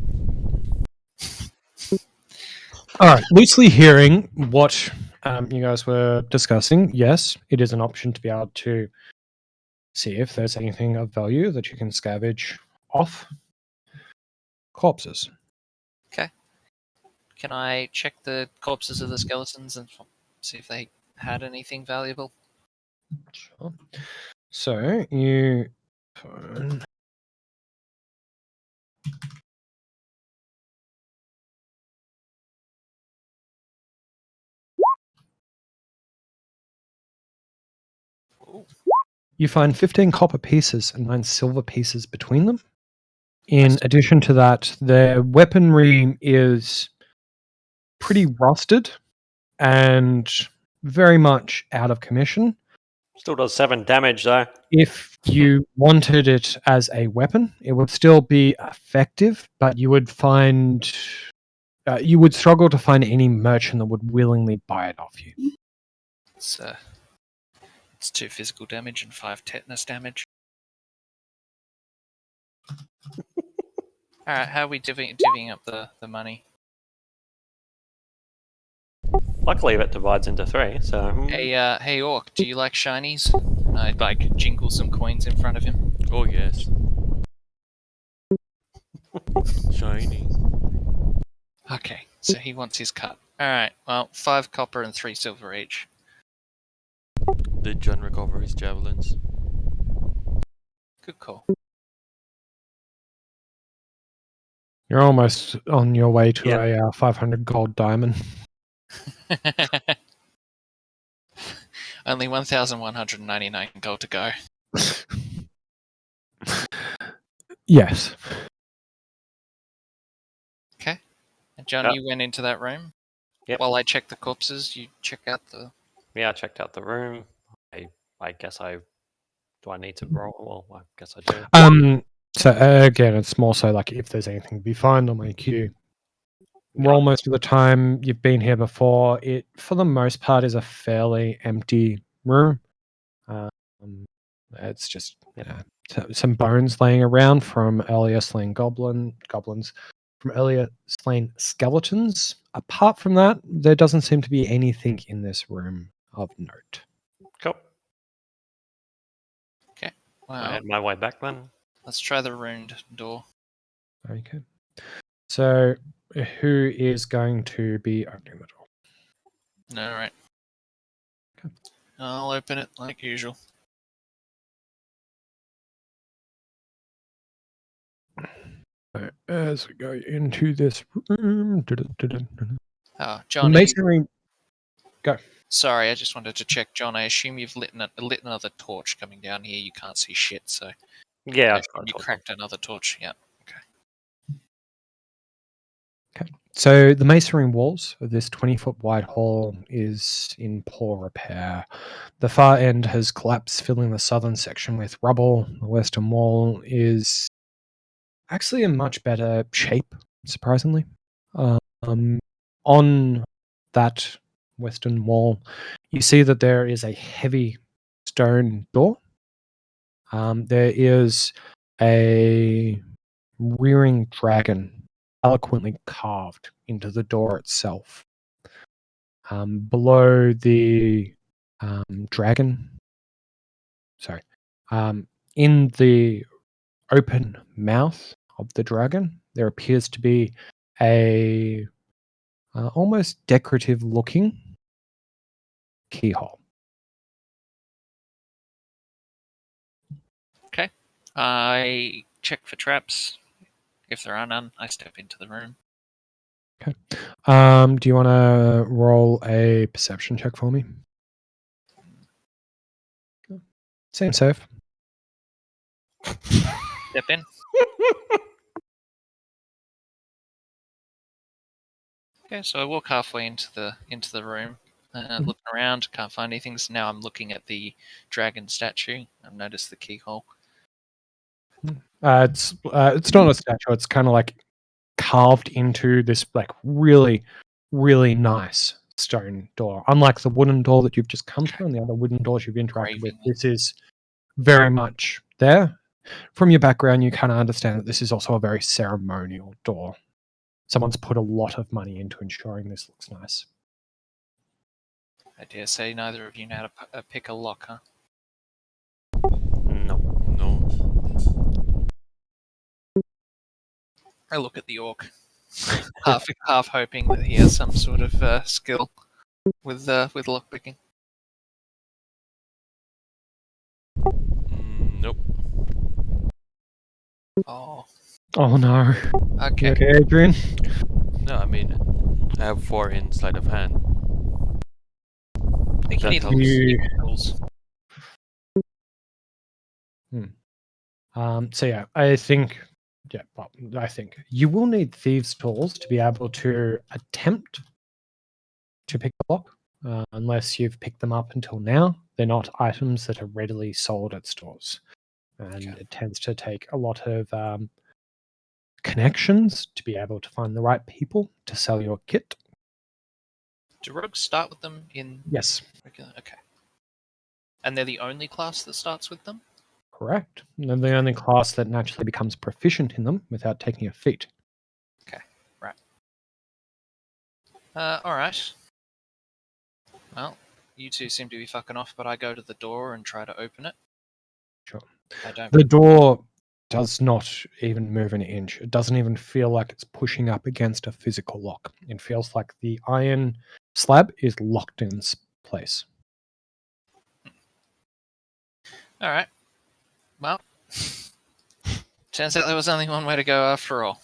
All right, loosely hearing what you guys were discussing, yes, it is an option to be able to see if there's anything of value that you can scavenge off corpses. Can I check the corpses of the skeletons and see if they had anything valuable? Sure. So you. Ooh. You find 15 copper pieces and 9 silver pieces between them. In Nice. addition to that, their weaponry is pretty rusted and very much out of commission. Still does 7 damage though. If you wanted it as a weapon, it would still be effective, but you would find you would struggle to find any merchant that would willingly buy it off you. It's 2 physical damage and 5 tetanus damage. Alright, how are we divvying up the money? Luckily, it divides into 3. So Hey Orc, do you like shinies? I like jingle some coins in front of him. Oh yes. Shiny. Okay, so he wants his cut. Alright, well, 5 copper and 3 silver each. Did John recover his javelins? Good call. You're almost on your way to Yeah. a 500 gold diamond. Only 1,199 gold to go. Yes. Okay. And John, Yep. you went into that room? Yep. While I check the corpses, you check out the... yeah, I checked out the room. I guess do I need to roll? Well, I guess I do. So again, it's more so like if there's anything to be found on my queue. Roll most of the time. You've been here before. It, for the most part, is a fairly empty room. It's just some bones laying around from earlier slain goblins, from earlier slain skeletons. Apart from that, there doesn't seem to be anything in this room of note. Cool. I Wow. had my way back then. Let's try the ruined door. Okay. So, who is going to be opening the door? Alright. Okay. I'll open it like usual. So, as we go into this room, Oh, the John, masonry. sorry, I just wanted to check. John, I assume you've lit another torch coming down here. You can't see shit, so... Yeah, I I've got assume you a torch. cracked another torch, yeah. Okay. So the masonry walls of this 20-foot wide hall is in poor repair. The far end has collapsed, filling the southern section with rubble. The western wall is actually in much better shape, surprisingly. On that western wall, you see that there is a heavy stone door. There is a rearing dragon eloquently carved into the door itself. Below the dragon, in the open mouth of the dragon, there appears to be a almost decorative looking keyhole. Okay. I check for traps. If there are none, I step into the room. Do you want to roll a perception check for me? Seems safe. Step in. Okay, so I walk halfway into the room, looking around, can't find anything. So now I'm looking at the dragon statue. I've noticed the keyhole. It's not a statue. It's kind of like carved into this like really, really nice stone door. Unlike the wooden door that you've just come through and the other wooden doors you've interacted with, this is very much there. From your background, you kind of understand that this is also a very ceremonial door. Someone's put a lot of money into ensuring this looks nice. I dare say neither of you know how to pick a lock, huh? No. No. I look at the orc, half hoping that he has some sort of skill with lockpicking. Nope. Oh, Oh no. okay. You okay, Adrian? No, I mean, I have 4 in sleight of hand. I think you That need helps. You- tools. So yeah, I think you will need thieves' tools to be able to attempt to pick the lock, unless you've picked them up until now. they're not items that are readily sold at stores. And Okay. it tends to take a lot of connections to be able to find the right people to sell your kit. Do rogues start with them in Yes, regular? Okay. And they're the only class that starts with them? correct. And they're the only class that naturally becomes proficient in them without taking a feat. Alright. Well, you two seem to be fucking off, but I go to the door and try to open it. Sure. I don't. The door does not even move an inch. It doesn't even feel like it's pushing up against a physical lock. It feels like the iron slab is locked in place. Alright. Well, turns out there was only one way to go after all.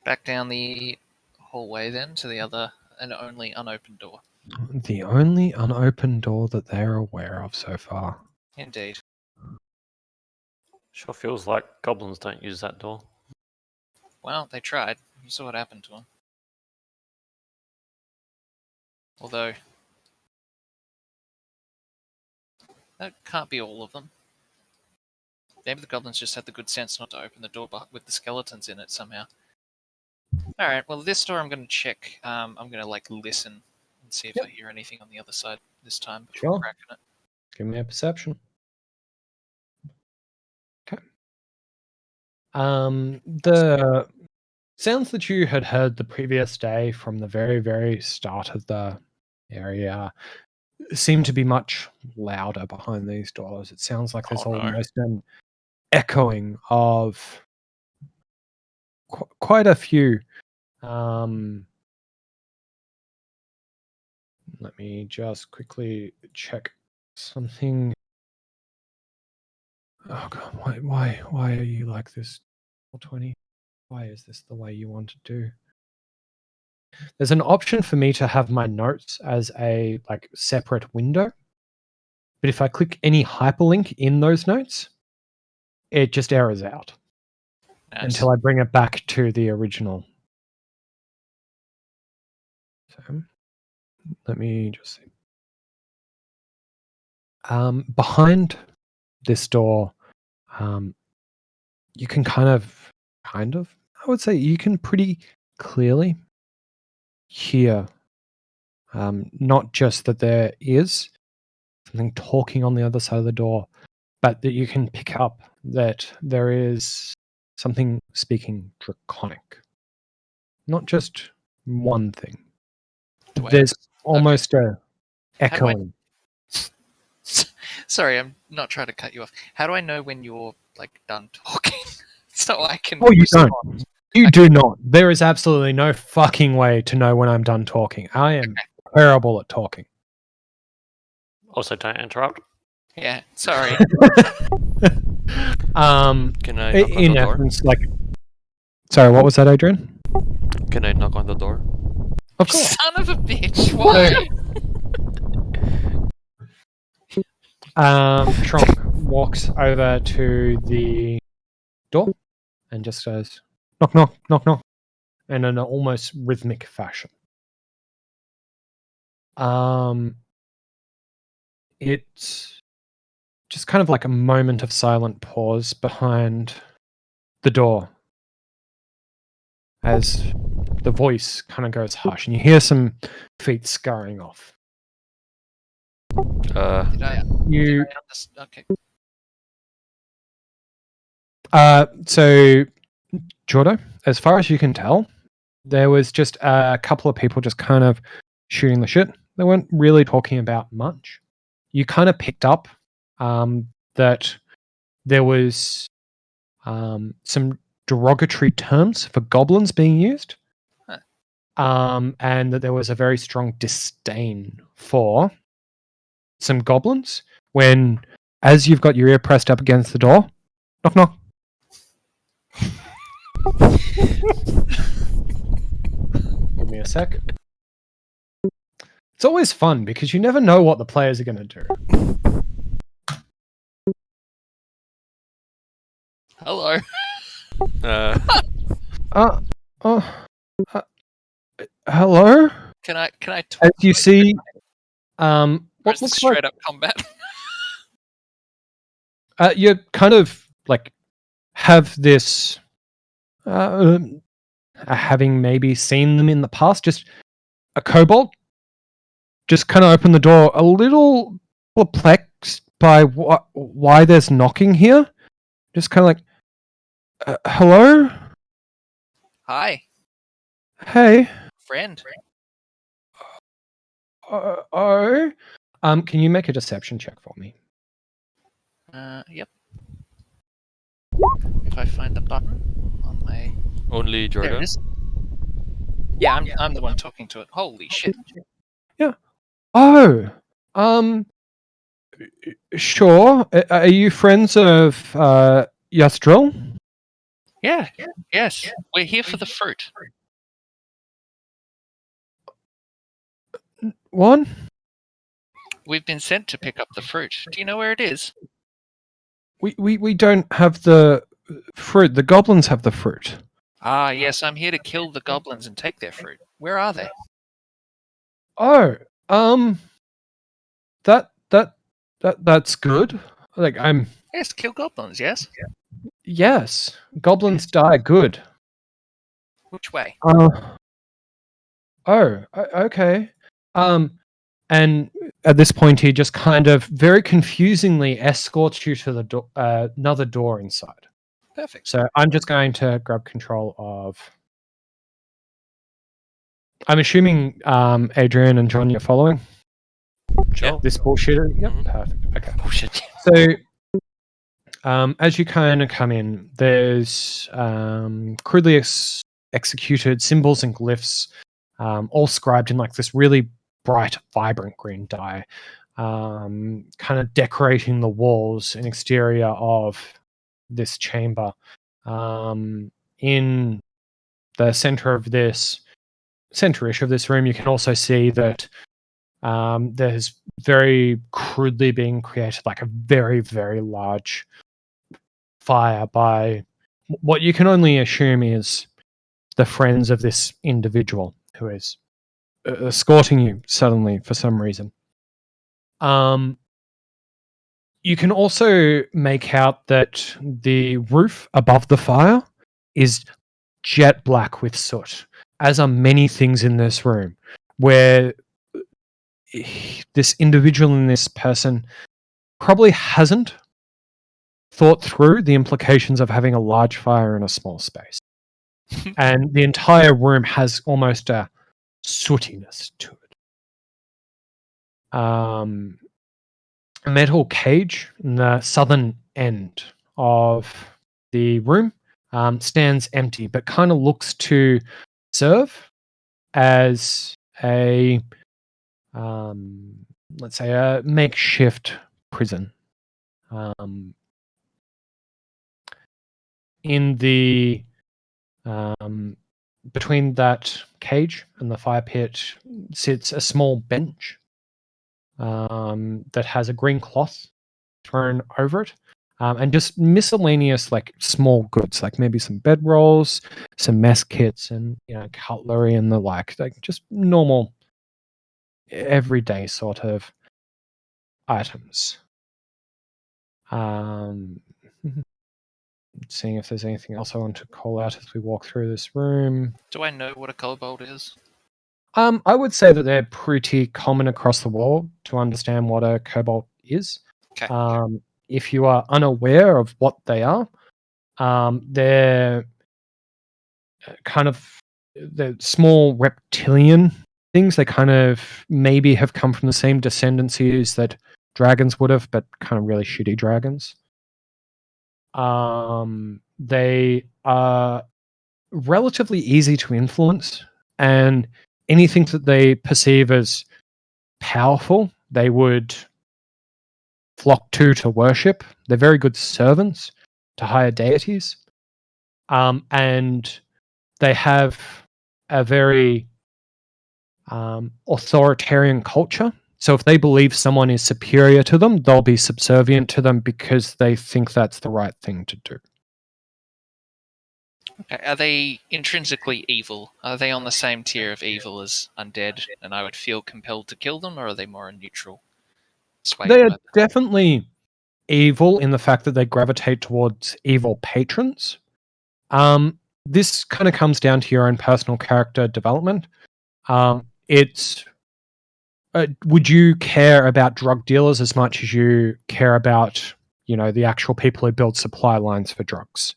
Back down the hallway then to the other and only unopened door. The only unopened door that they're aware of so far. Indeed. Sure feels like goblins don't use that door. Well, they tried. You saw what happened to them. Although, that can't be all of them. Maybe the goblins just had the good sense not to open the door with the skeletons in it somehow. Alright, well, this door I'm going to check. I'm going to, listen and see if I hear anything on the other side this time before Sure. cracking it. Give me a perception. Okay. The sounds that you had heard the previous day from the very, very start of the area seem to be much louder behind these doors. It sounds like there's Oh, no. almost an echoing of quite a few. Let me just quickly check something. Oh god, why are you like this? 20? Why is this the way you want to do? There's an option for me to have my notes as a separate window. But if I click any hyperlink in those notes, it just errors out Nice. until I bring it back to the original. So let me just see. Behind this door, you can kind of, I would say you can pretty clearly hear not just that there is something talking on the other side of the door, but that you can pick up that there is something speaking Draconic. Not just one thing. Do I There's understand- almost a How do I- echoing. Sorry, I'm not trying to cut you off. How do I know when you're done talking? So I can. Oh, you respond? don't. You do not. There is absolutely no fucking way to know when I'm done talking. I am terrible at talking. Also, don't interrupt. Yeah. Sorry. Can I knock on In the door? essence, sorry, what was that, Adrian? Can I knock on the door? Of course. Son of a bitch! Why? Tronk walks over to the door and just goes, knock, knock, knock, knock, in an almost rhythmic fashion. It's just kind of like a moment of silent pause behind the door as the voice kind of goes hush and you hear some feet scurrying off. Did I You okay. So Jordo, as far as you can tell, there was just a couple of people just kind of shooting the shit. They weren't really talking about much. You kind of picked up that there was some derogatory terms for goblins being used, and that there was a very strong disdain for some goblins when, as you've got your ear pressed up against the door, knock, knock. Give me a sec. It's always fun because you never know what the players are going to do. Hello. Uh, Hello? Can I talk? As you see, Or is what this looks like straight up combat? you kind of like have this, having maybe seen them in the past, just a kobold just kind of opened the door, a little perplexed by why there's knocking here. Just kind of like, hello? Hi, Hey. friend. Oh. Can you make a deception check for me? Yep. If I find the button on my... Only There it Jordan. is. Yeah, I'm the one talking to it. Holy shit. Oh. Sure. Are you friends of Yastril? Yeah, yes. We're here for the fruit. What? We've been sent to pick up the fruit. Do you know where it is? We don't have the fruit. The goblins have the fruit. Ah, yes, I'm here to kill the goblins and take their fruit. Where are they? Oh, that's good. Like Yes, kill goblins, yes? yes, goblins die good. Which way? Okay. And at this point, he just kind of very confusingly escorts you to the another door inside. Perfect. So I'm just going to grab control of. I'm assuming Adrian and John, you're following Sure. this bullshitter. Yep, Mhm. perfect. Okay. Bullshit. So, as you kind of come in, there's crudely executed symbols and glyphs, all scribed in like this really bright, vibrant green dye, kind of decorating the walls and exterior of this chamber. In the center-ish of this room, you can also see that there's very crudely being created like a very, very large fire by what you can only assume is the friends of this individual who is escorting you suddenly for some reason. You can also make out that the roof above the fire is jet black with soot, as are many things in this room, where this individual and this person probably hasn't thought through the implications of having a large fire in a small space. And the entire room has almost a sootiness to it. A metal cage in the southern end of the room stands empty, but kind of looks to serve as a, let's say, a makeshift prison. In the between that cage and the fire pit sits a small bench that has a green cloth thrown over it, and just miscellaneous like small goods, like maybe some bedrolls, some mess kits, and cutlery and the like just normal, everyday sort of items. Seeing if there's anything else I want to call out as we walk through this room. Do I know what a kobold is? I would say that they're pretty common across the world to understand what a kobold is. Okay. If you are unaware of what they are, they're kind of the small reptilian things. They kind of maybe have come from the same descendancies that dragons would have, but kind of really shitty dragons. They are relatively easy to influence, and anything that they perceive as powerful, they would flock to worship. They're very good servants to higher deities, and they have a very authoritarian culture. So if they believe someone is superior to them, they'll be subservient to them because they think that's the right thing to do. Okay. Are they intrinsically evil? Are they on the same tier of evil as undead, and I would feel compelled to kill them, or are they more neutral? Swayed They are by definitely evil in the fact that they gravitate towards evil patrons. This kind of comes down to your own personal character development. It's would you care about drug dealers as much as you care about, the actual people who build supply lines for drugs?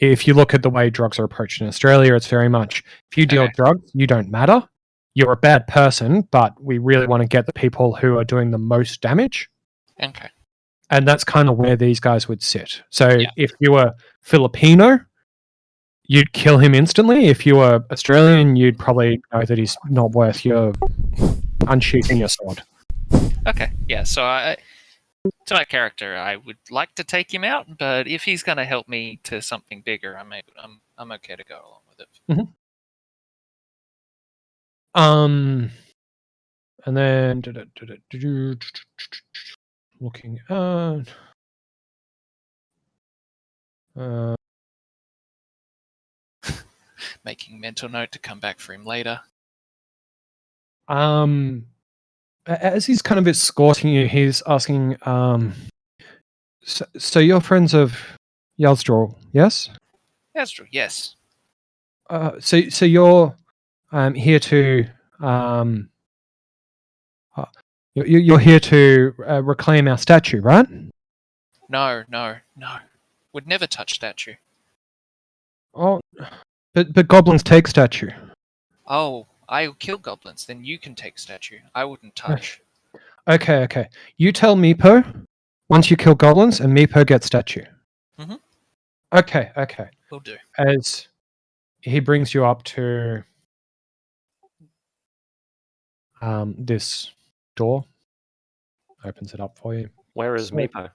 If you look at the way drugs are approached in Australia, it's very much, if you deal Okay. drugs, you don't matter. You're a bad person, but we really want to get the people who are doing the most damage. Okay. And that's kind of where these guys would sit. So Yeah. if you were Filipino, you'd kill him instantly. If you were Australian, you'd probably know that he's not worth your unsheathing your sword. Okay. Yeah. So to my character, I would like to take him out, but if he's going to help me to something bigger, I'm okay to go along with it. And then looking at Making mental note to come back for him later. as he's kind of escorting you, he's asking, so you're friends of Yalstraw, yes? That's true. Yes. So you're here to you're here to reclaim our statue, right? No. Would never touch statue. Oh, but goblins take statue. Oh, I'll kill goblins. Then you can take statue. I wouldn't touch. Okay. You tell Meepo once you kill goblins, and Meepo gets statue. Mhm. Okay. Will do. As he brings you up to this door, opens it up for you. Where is So- Meepo?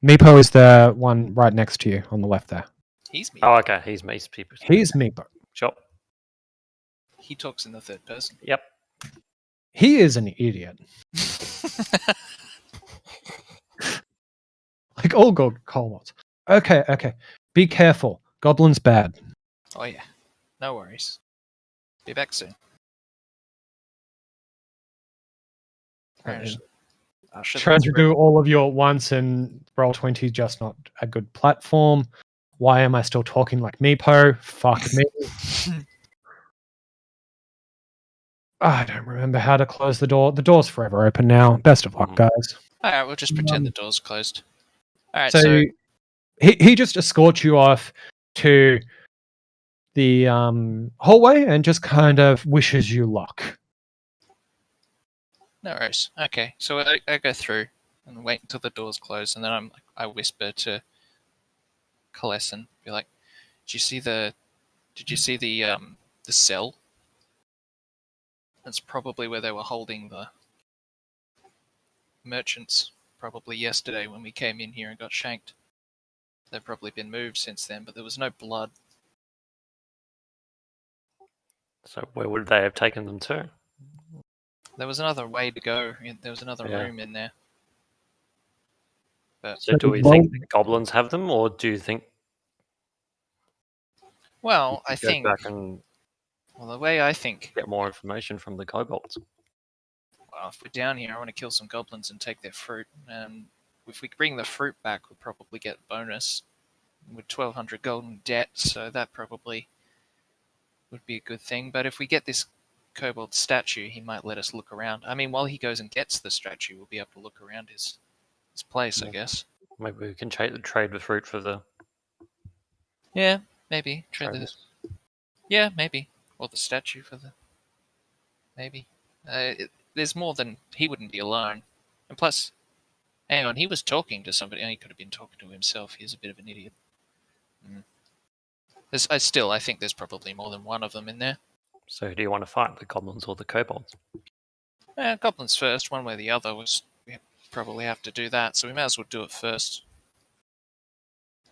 Meepo is the one right next to you on the left there. He's me. Oh, okay. He's Meepo. He's Meepo. Sure. He talks in the third person. Yep. He is an idiot. Like all Colmots. Okay. Be careful. Goblins bad. Oh yeah. No worries. Be back soon. I should Trying to do all of you at once and Roll20 just not a good platform. Why am I still talking like Meepo? Fuck me. I don't remember how to close the door. The door's forever open now. Best of luck, guys. Alright, we'll just pretend the door's closed. Alright, So, so he just escorts you off to the hallway and just kind of wishes you luck. no worries. Okay, so I go through and wait until the door's closed, and then I whisper to Coleson, be like, Did you see the cell? That's probably where they were holding the merchants, probably yesterday when we came in here and got shanked. They've probably been moved since then, but there was no blood. So where would they have taken them to? There was another way to go. There was another Yeah. room in there. But So do we think the goblins have them, or do you think well, I go think back and the way I think, get more information from the kobolds? well, if we're down here, I want to kill some goblins and take their fruit. And if we bring the fruit back, we'll probably get a bonus with 1,200 golden debt. So that probably would be a good thing. But if we get this kobold statue, he might let us look around. I mean, while he goes and gets the statue, we'll be able to look around his place, I guess. Maybe we can trade the fruit for the. Yeah, maybe. Trade Trade this. Yeah, maybe. Or the statue for the. Maybe. There's more than. He wouldn't be alone. And plus, hang on, he was talking to somebody. He could have been talking to himself. He's a bit of an idiot. I think there's probably more than one of them in there. So do you want to fight the goblins or the kobolds? Goblins first, one way or the other. We probably have to do that, so we may as well do it first.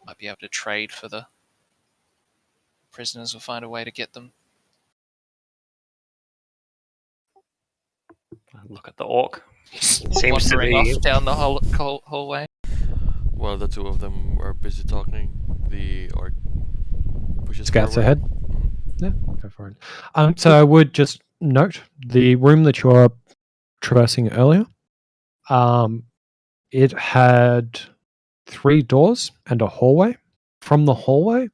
Might be able to trade for the prisoners or find a way to get them. Look at the orc. Seems Seems to wandering be- off down the hallway. While the two of them are busy talking, the orc Pushes Scouts forward. ahead. Mhm. Yeah, go for it. So I would just note the room that you are traversing earlier. It had 3 doors and a hallway. From the hallway,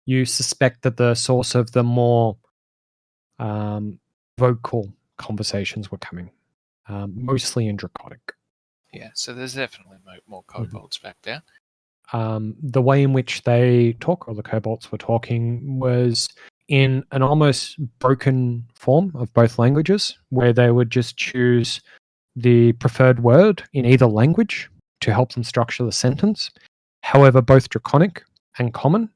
you suspect that the source of the more vocal conversations were coming, mostly in Draconic. Yeah, so there's definitely more kobolds back there. The way in which they talk, or the kobolds were talking, was in an almost broken form of both languages, where they would just choose the preferred word in either language to help them structure the sentence. However, both Draconic and Common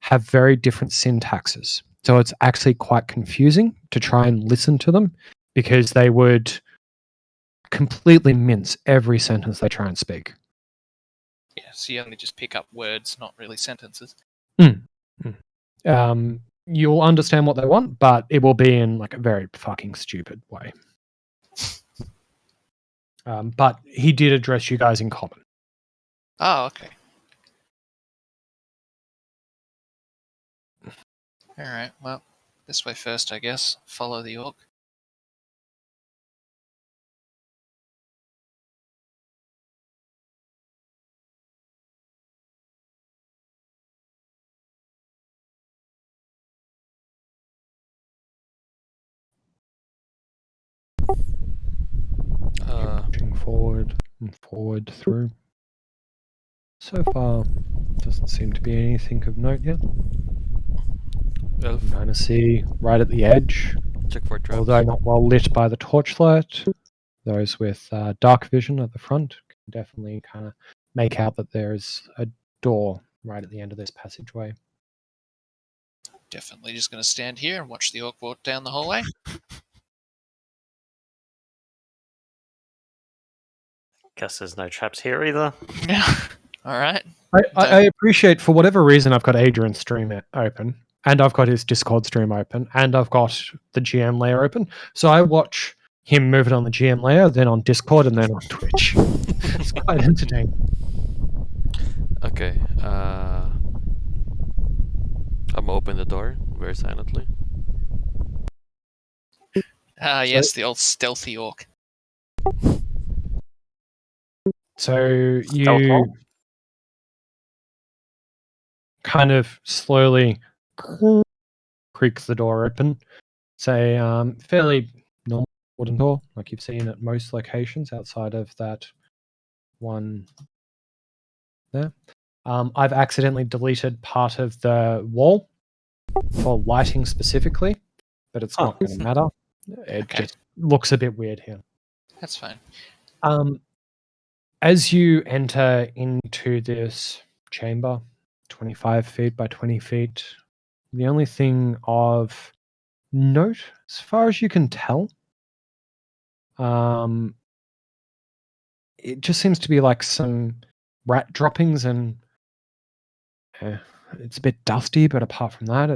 have very different syntaxes. So it's actually quite confusing to try and listen to them because they would completely mince every sentence they try and speak. Yeah, so you only just pick up words, not really sentences. You'll understand what they want, but it will be in like a very fucking stupid way. But he did address you guys in common. Oh, okay. Alright, well, this way first, I guess. Follow the orc. Pushing forward and forward through. So far, doesn't seem to be anything of note yet. Elf, You kind of see right at the edge, check for traps. although not well lit by the torchlight, those with dark vision at the front can definitely kind of make out that there is a door right at the end of this passageway. Definitely just going to stand here and watch the orc walk down the hallway. Guess there's no traps here either. Alright. I appreciate, for whatever reason, I've got Adrian's stream open, and I've got his Discord stream open, and I've got the GM layer open. So I watch him move it on the GM layer, then on Discord, and then on Twitch. It's quite entertaining. Okay. I'm open the door very silently. Ah, yes, the old stealthy orc. So Stealth you roll? kind of slowly creak the door open. It's a fairly normal wooden door, like you've seen at most locations outside of that one there. I've accidentally deleted part of the wall for lighting specifically, but it's not going to matter. It Okay. just looks a bit weird here. That's fine. As you enter into this chamber, 25 feet by 20 feet, the only thing of note, as far as you can tell, it just seems to be like some rat droppings, and it's a bit dusty, but apart from that,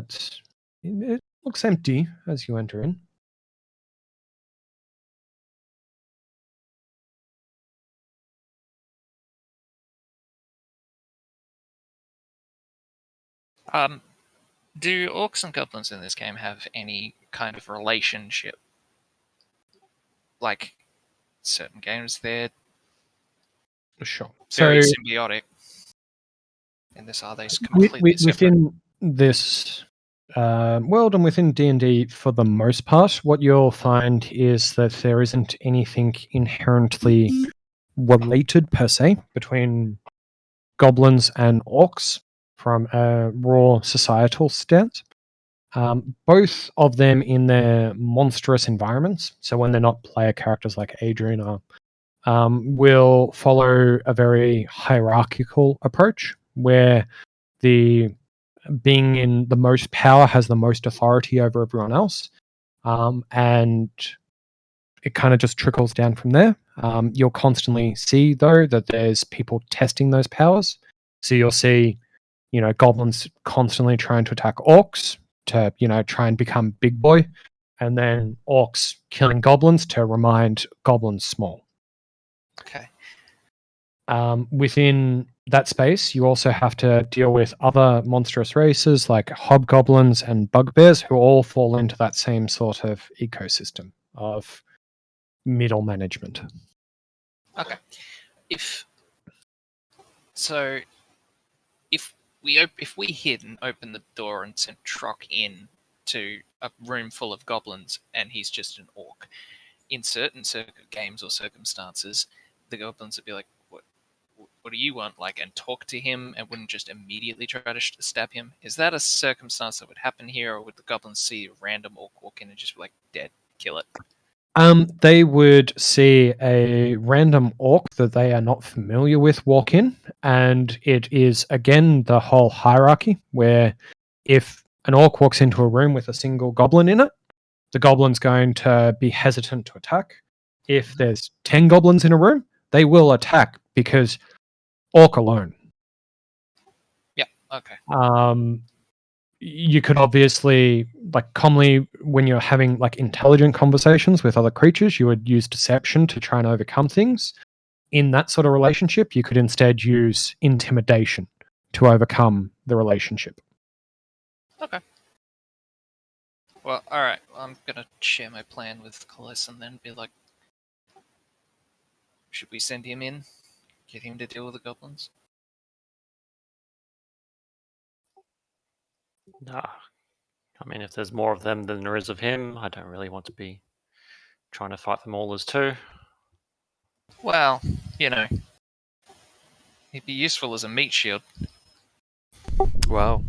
it looks empty as you enter in. Do orcs and goblins in this game have any kind of relationship? Like, certain games, they're Sure. very So symbiotic. In this, are they completely separate? within this world and within D&D, for the most part, what you'll find is that there isn't anything inherently related per se between goblins and orcs from a raw societal stance. Both of them in their monstrous environments, so when they're not player characters like Adrian are, will follow a very hierarchical approach where the being in the most power has the most authority over everyone else, and it kind of just trickles down from there. You'll constantly see, though, that there's people testing those powers. So you'll see, goblins constantly trying to attack orcs to, try and become big boy, and then orcs killing goblins to remind goblins small. Okay. Within that space, you also have to deal with other monstrous races like hobgoblins and bugbears, who all fall into that same sort of ecosystem of middle management. Okay. If we hid and opened the door and sent Trock in to a room full of goblins and he's just an orc, in certain games or circumstances, the goblins would be like, what do you want? Like, and talk to him and wouldn't just immediately try to stab him. Is that a circumstance that would happen here, or would the goblins see a random orc walk in and just be like, dead, kill it? They would see a random orc that they are not familiar with walk in, and it is again the whole hierarchy where if an orc walks into a room with a single goblin in it, the goblin's going to be hesitant to attack. If there's 10 goblins in a room, they will attack because orc alone. Yeah, okay. You could obviously, like, commonly when you're having like intelligent conversations with other creatures, you would use deception to try and overcome things. In that sort of relationship, you could instead use intimidation to overcome the relationship. Okay. Well, alright. Well, I'm gonna share my plan with Collis and then be like, should we send him in? Get him to deal with the goblins? Nah. I mean, if there's more of them than there is of him, I don't really want to be trying to fight them all as two. Well, you know, he'd be useful as a meat shield. Wow.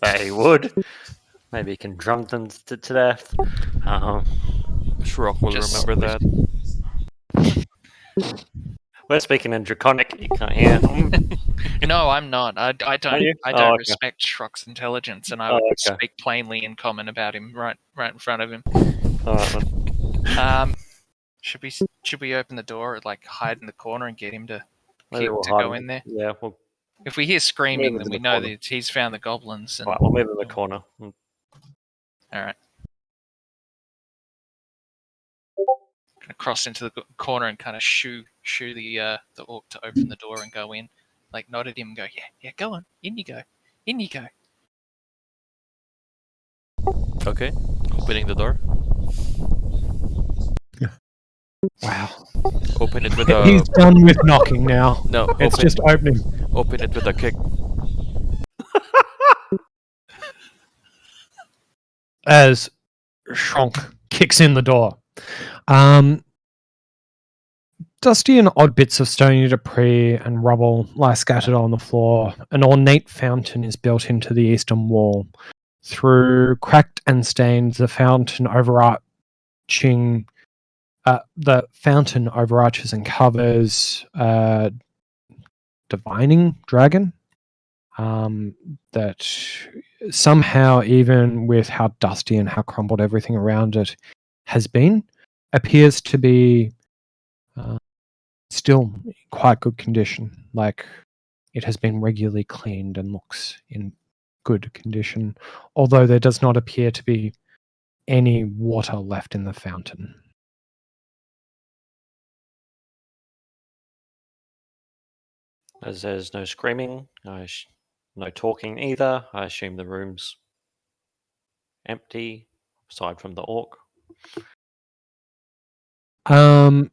They would. Maybe you can drum them to death. Shrock will Just- remember that. We're speaking in Draconic. You can't hear. No, I'm not. I don't. Are you? I Oh, don't okay. respect Shrock's intelligence, and I Oh, would okay. speak plainly in common about him right in front of him. All right, then. Should we open the door, like hide in the corner, and get him to Maybe we'll go hide in there? Yeah, we'll, If we hear screaming, Move then into we the know corner. that he's found the goblins. And right, we'll move in the corner. all right, gonna cross into the corner and kind of shoo the orc to open the door and go in. Like nod at him and go, yeah, go on, in you go. Okay. Opening the door. Wow. Open it with He's a done with knocking now. no. It's just opening. Open it with a kick. As Shronk kicks in the door. Dusty and odd bits of stony debris and rubble lie scattered on the floor. An ornate fountain is built into the eastern wall. Through cracked and stained, the fountain overarches and covers a divining dragon that somehow, even with how dusty and how crumbled everything around it has been, appears to be still in quite good condition. Like, it has been regularly cleaned and looks in good condition, although there does not appear to be any water left in the fountain. As there's no screaming, no talking either, I assume the room's empty, aside from the orc.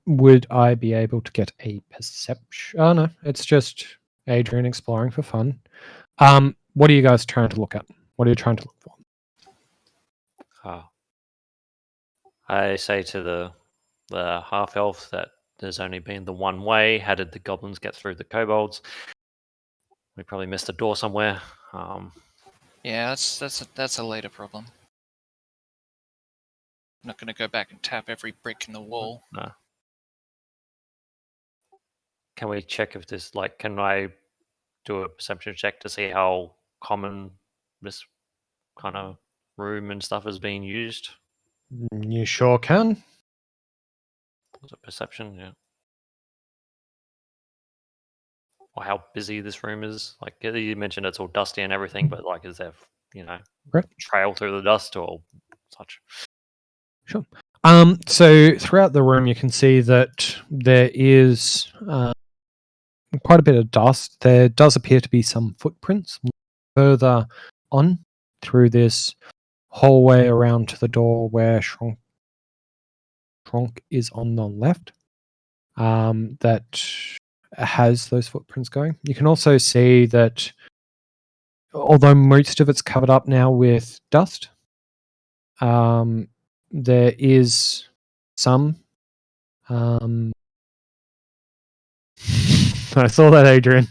Would I be able to get a perception? Oh no, it's just Adrian exploring for fun. What are you guys trying to look at? What are you trying to look for? I say to the half elf that there's only been the one way. How did the goblins get through the kobolds? We probably missed a door somewhere. Yeah, that's a later problem. I'm not gonna go back and tap every brick in the wall. No. Can we check if this, like, can I do a perception check to see how common this kind of room and stuff is being used? You sure can. Was it perception? Yeah. Or how busy this room is? Like, you mentioned it's all dusty and everything, but like, is there, Right. trail through the dust or such? Sure. So throughout the room, you can see that there is quite a bit of dust. There does appear to be some footprints further on through this hallway around to the door where Shronk is on the left. That has those footprints going. You can also see that although most of it's covered up now with dust, there is some. I saw that, Adrian.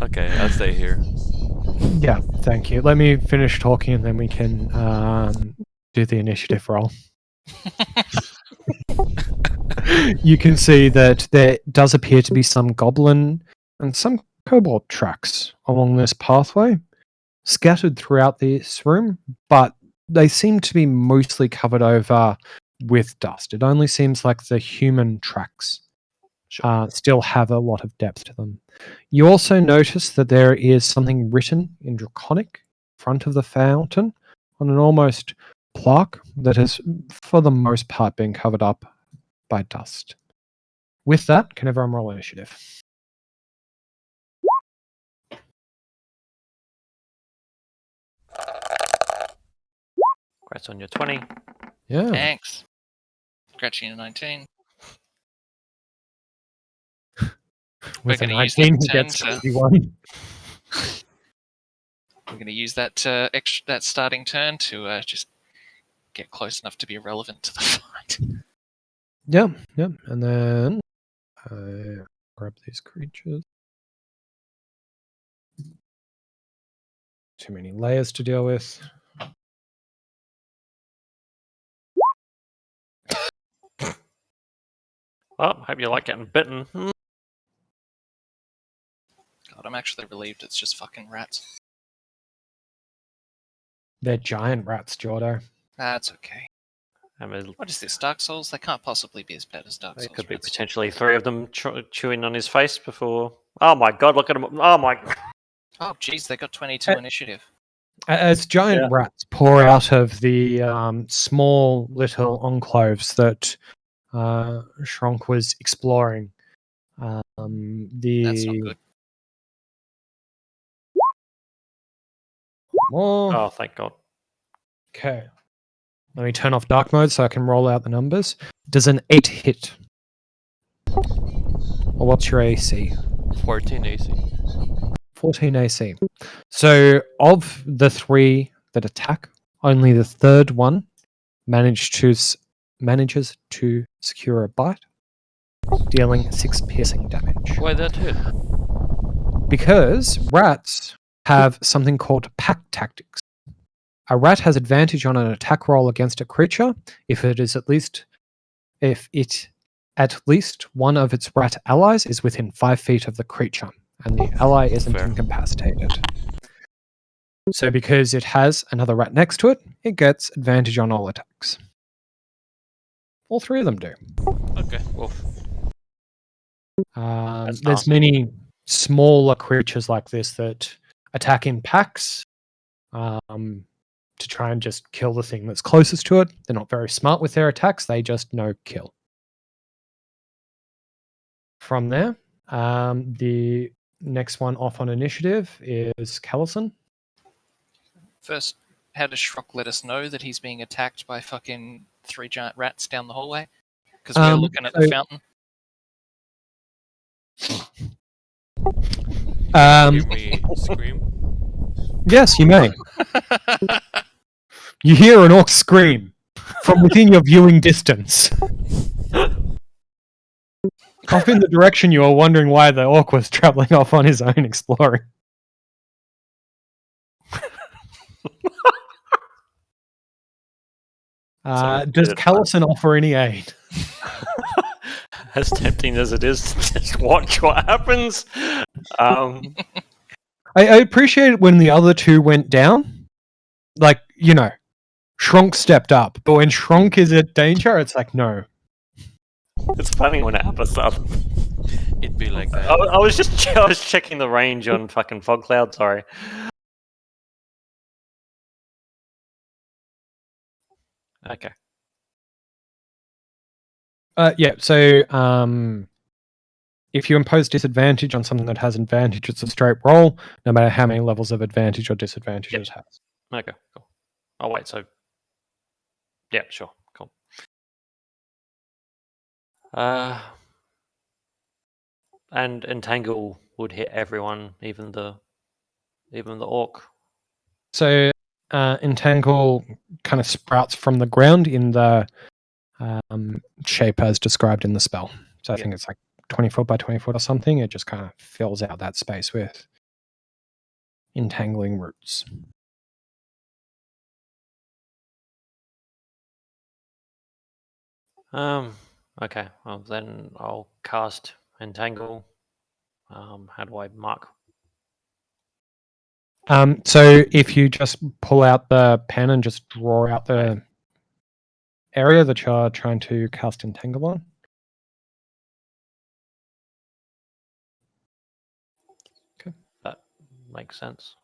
Okay, I'll stay here. Yeah, thank you. Let me finish talking and then we can do the initiative roll. You can see that there does appear to be some goblin and some kobold tracks along this pathway, scattered throughout this room, but they seem to be mostly covered over with dust. It only seems like the human tracks still have a lot of depth to them. You also notice that there is something written in Draconic in front of the fountain on an almost plaque that has, for the most part, been covered up by dust. With that, can everyone roll initiative? Congrats on your 20. Yeah. Thanks. Scratching a 19. We're With a going to use 19, that he turn gets to. 21. We're going to use that that starting turn to just get close enough to be relevant to the fight. Yeah. And then grab these creatures. Too many layers to deal with. Well, hope you like getting bitten. God, I'm actually relieved it's just fucking rats. They're giant rats, Jordo. That's okay. I mean, What is this, Dark Souls? They can't possibly be as bad as Dark there Souls could be rats. potentially 3 of them chewing on his face before. Oh my god, look at him. Oh my. Oh, jeez, they got 22 initiative. As giant Yeah. rats pour out of the small little enclaves that Shronk was exploring, That's not the good. more. Oh, thank god. Okay. Let me turn off dark mode so I can roll out the numbers. Does an 8 hit? Or what's your AC? 14 AC. 14 AC. So, of the 3 that attack, only the third one manages to secure a bite, dealing 6 piercing damage. Why that hit? Because rats have something called pack tactics. A rat has advantage on an attack roll against a creature if at least one of its rat allies is within 5 feet of the creature, and the ally isn't Fair. incapacitated. So because it has another rat next to it, it gets advantage on all attacks. All 3 of them do. Okay, well, That's There's nasty. many smaller creatures like this that attack in packs to try and just kill the thing that's closest to it. They're not very smart with their attacks. They just know kill. From there, the next one off on initiative is Callison. First, how does Shrock let us know that he's being attacked by fucking 3 giant rats down the hallway? Because we're looking at the fountain. hear me scream. Yes, you may. You hear an orc scream from within your viewing distance. Off in the direction you are wondering why the orc was traveling off on his own exploring. Does Callison offer any aid? As tempting as it is to just watch what happens. I appreciate it when the other 2 went down. Like, Shrunk stepped up. But when Shrunk is at danger, it's like, no. It's funny when it happens. It'd be like that. I was checking the range on fucking Fog Cloud, sorry. Okay. Yeah. So if you impose disadvantage on something that has advantage, it's a straight roll, no matter how many levels of advantage or disadvantage Yep. it has. Okay, cool. Oh wait, so yeah, sure, cool. And entangle would hit everyone, even the orc. So entangle kind of sprouts from the ground in the shape as described in the spell. So I Yep. think it's like 20 foot by 20 foot or something. It just kind of fills out that space with entangling roots. Okay. Well, then I'll cast entangle. How do I mark? So if you just pull out the pen and just draw out the area that you're trying to cast entangle on. Okay. That makes sense.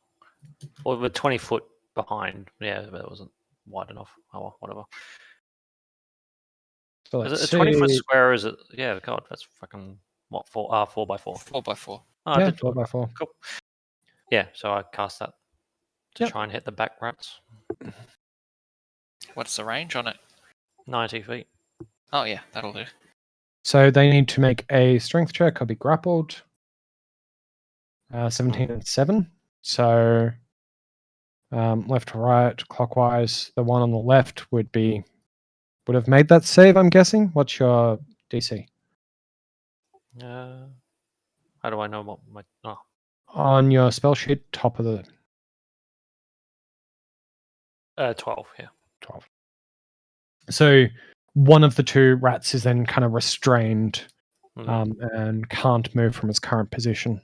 Well, we're 20 foot behind. Yeah, that wasn't wide enough. Oh well, whatever. So Is let's it a 20-foot see. square? Or is it? Yeah, God, that's fucking what? 4x4. 4x4. Oh, I Yeah, did 4x4. Cool. Yeah, so I cast that to Yep. try and hit the back rats. What's the range on it? 90 feet. Oh yeah, that'll do. So they need to make a strength check or be grappled. 17 and 7. So left to right, clockwise. The one on the left would have made that save, I'm guessing. What's your DC? How do I know what my? Oh, On your spell sheet, top of the 12. Yeah. 12. So one of the two rats is then kind of restrained and can't move from its current position.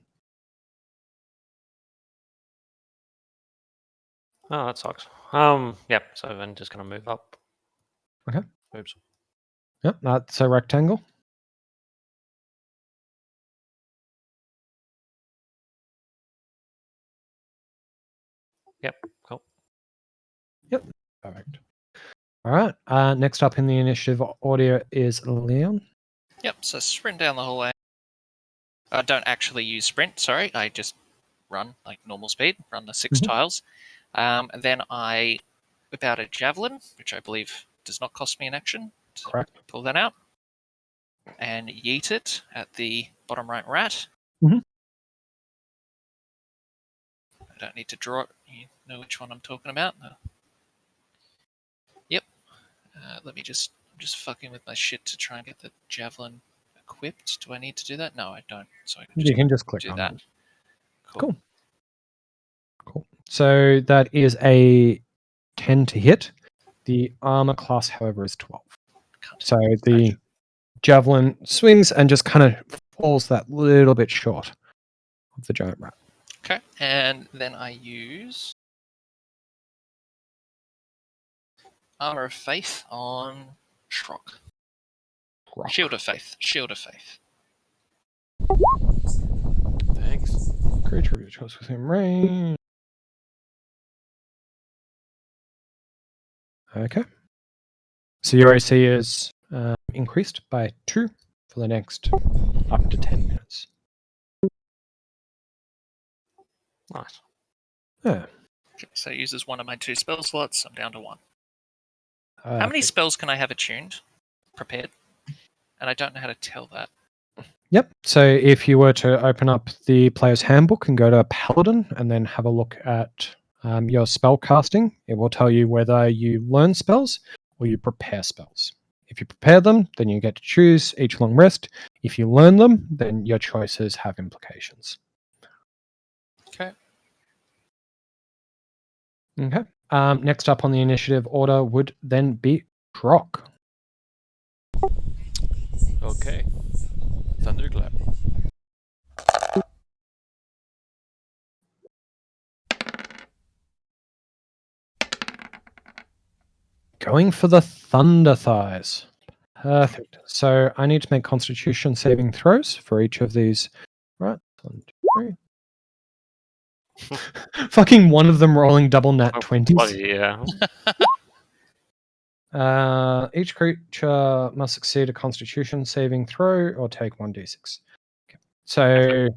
Oh, that sucks. Yep. So I'm just gonna move up. Okay. Oops. Yep, that's a rectangle. Yep. Cool. Yep. Perfect. All right. Next up in the initiative order is Leon. Yep, so sprint down the hallway. I don't actually use sprint, sorry. I just run like normal speed, run the 6 tiles. And then I whip out a javelin, which I believe does not cost me an action. To Correct. pull that out. And yeet it at the bottom right rat. Mhm. I don't need to draw it. You know which one I'm talking about? No. Yep. I'm just fucking with my shit to try and get the javelin equipped. Do I need to do that? No, I don't. So I You can just click do on that. it. Cool. Cool. So that is a 10 to hit. The armor class, however, is 12. So the javelin swings and just kind of falls that little bit short of the giant rat. Okay, and then I use Armor of Faith on Shrock. Shield of Faith. Shield of Faith. Thanks. Creature of your choice within range. Okay. So your AC is increased by 2 for the next up to 10 minutes. Nice. Yeah. Okay, so it uses one of my 2 spell slots. I'm down to 1. How many Perfect. spells can I have attuned? Prepared? And I don't know how to tell that. Yep. So if you were to open up the player's handbook and go to Paladin and then have a look at your spell casting, it will tell you whether you learn spells or you prepare spells. If you prepare them, then you get to choose each long rest. If you learn them, then your choices have implications. Okay. Okay. Next up on the initiative order would then be Drock. Okay. Thunderclap. Going for the Thunder Thighs. Perfect. So I need to make Constitution saving throws for each of these. Right. 1, 2, 3. Fucking one of them rolling double nat 20s. Yeah. Each creature must succeed a Constitution saving throw or take 1d6. Okay. So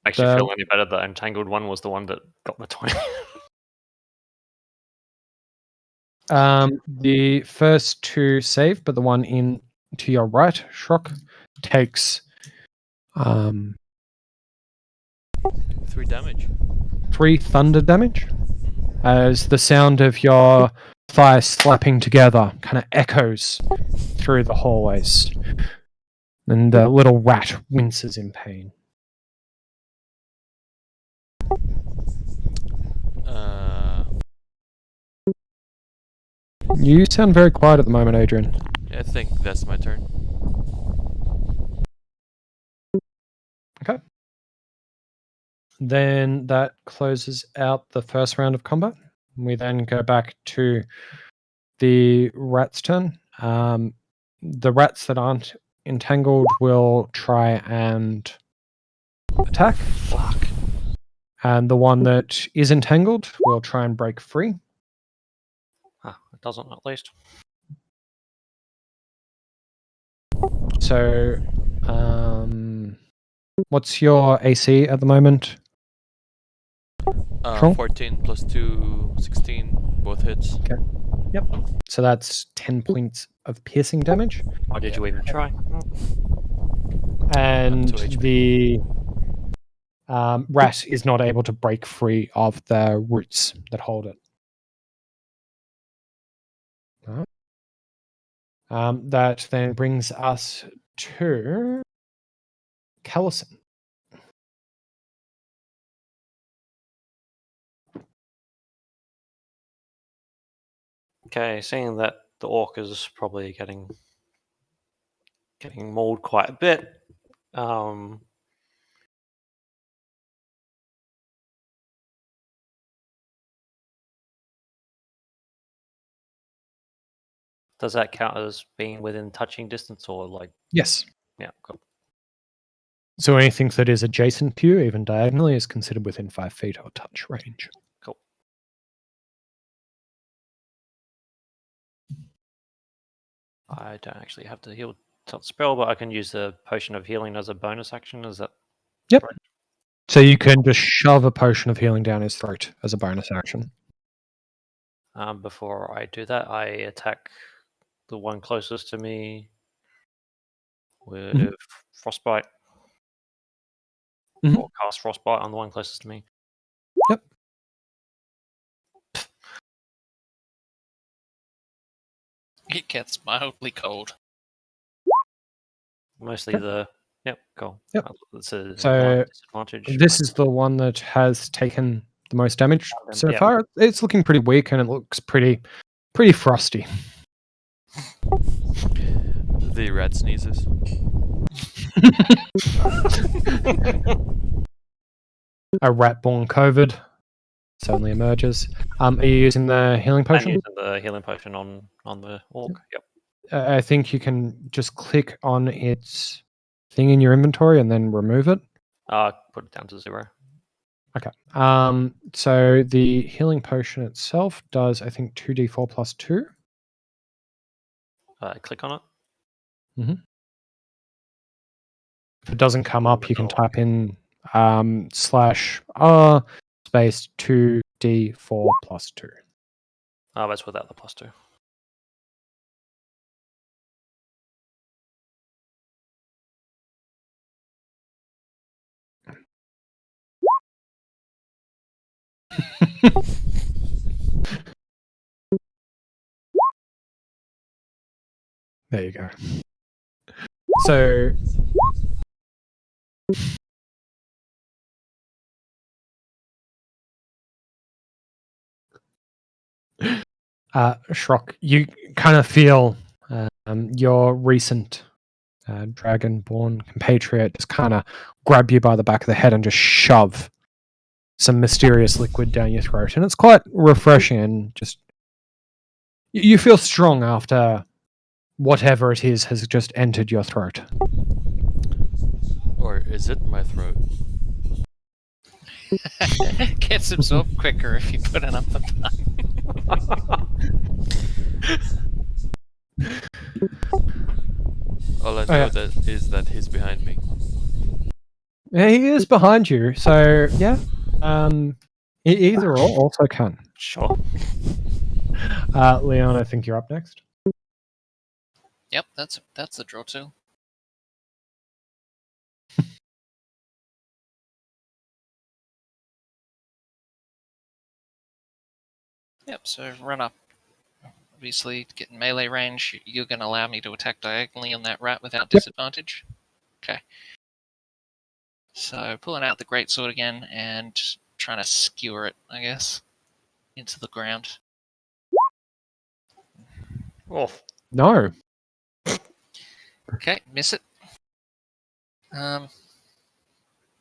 Makes you The- feel any better. The entangled one was the one that got the 20. the first two save, but the one in to your right, Shrock, takes 3 damage. 3 thunder damage as the sound of your thighs slapping together kind of echoes through the hallways. And the little rat winces in pain. You sound very quiet at the moment, Adrian. I think that's my turn. Okay. Then that closes out the first round of combat. We then go back to the rat's turn. The rats that aren't entangled will try and attack. Fuck. And the one that is entangled will try and break free. It doesn't, at least. So, what's your AC at the moment? Strong? 14 plus 2, 16, both hits. So that's 10 points of piercing damage. Why did you even try? And 2 HP. the rat is not able to break free of the roots that hold it. Alright. That then brings us to Callison. Okay, seeing that the orc is probably getting mauled quite a bit. Does that count as being within touching distance, or like? Yes. Yeah, cool. So anything that is adjacent to you, even diagonally, is considered within 5 feet or touch range. Cool. I don't actually have to heal spell, but I can use the potion of healing as a bonus action. Is that? Yep. Right. So you can just shove a potion of healing down his throat as a bonus action. Before I do that, I attack the one closest to me with frostbite. Mhm. Or cast frostbite on the one closest to me. Yep. It gets mildly cold. Mostly Yep. the. Yep, cool. Yep. It's a So disadvantage. this is the one that has taken the most damage so Yeah. far. It's looking pretty weak and it looks pretty frosty. The rat sneezes. A rat-born COVID suddenly emerges. Are you using the healing I'm potion? using the healing potion on the orc. Yep. I think you can just click on its thing in your inventory and then remove it. Put it down to 0. Okay. So the healing potion itself does, I think, 2d4 plus 2. Click on it. If it doesn't come up, you can Oh. type in /r space 2d4 plus 2. Oh, that's without the plus 2. There you go. So Shrock, you kind of feel your recent dragonborn compatriot just kind of grab you by the back of the head and just shove some mysterious liquid down your throat, and it's quite refreshing and just you feel strong after whatever it is has just entered your throat. Or is it my throat? Gets absorbed quicker if you put an upper button. All I Oh, know yeah. that is that he's behind me. Yeah, he is behind you, so yeah. Either or also can. Sure. Leon, I think you're up next. Yep, that's the draw too. Yep, so run up. Obviously, to get in melee range, you're going to allow me to attack diagonally on that rat without disadvantage? Okay. So pulling out the greatsword again and trying to skewer it, I guess, into the ground. Oh, No. Okay, miss it. That's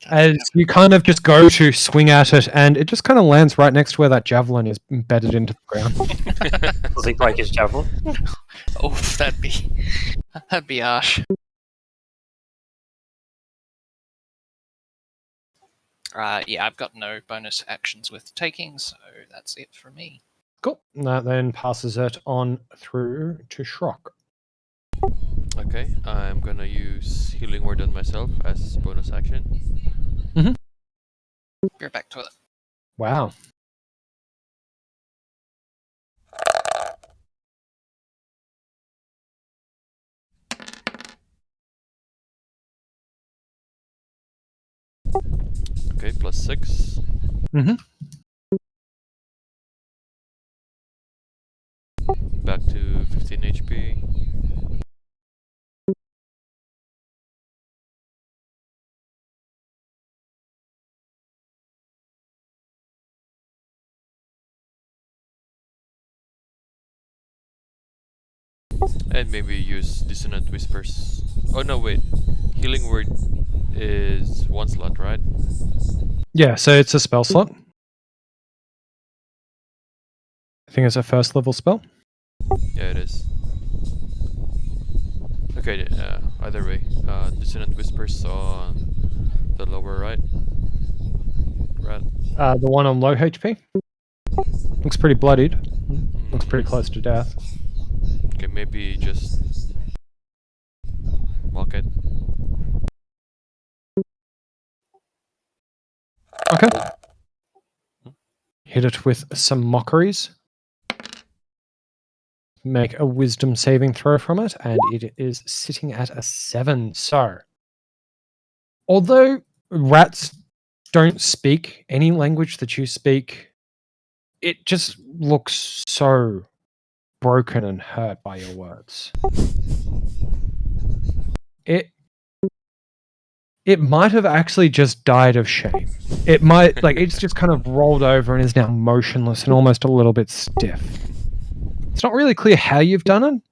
As you kind of just go to swing at it, and it just kind of lands right next to where that javelin is embedded into the ground. does he break his javelin? Oh, that'd be harsh. Yeah, I've got no bonus actions with taking, so that's it for me. Cool. That then passes it on through to Shrock. Okay, I'm gonna use Healing Word on myself as bonus action. Be right back to it. Wow. Okay, +6. Mm-hmm. Back to 15 HP. And maybe use Dissonant Whispers. Oh no, wait. Healing Word is 1 slot, right? Yeah, so it's a spell slot. I think it's a first level spell. Yeah, it is. Okay, either way. Dissonant Whispers on the lower right. Right. The one on low HP. Looks pretty bloodied. Looks pretty close to death. Okay, maybe just walk it. Okay. Hit it with some mockeries. Make a wisdom saving throw from it, and it is sitting at a 7. So, although rats don't speak any language that you speak, it just looks so broken and hurt by your words. It might have actually just died of shame. It might, like, it's just kind of rolled over and is now motionless and almost a little bit stiff. It's not really clear how you've done it,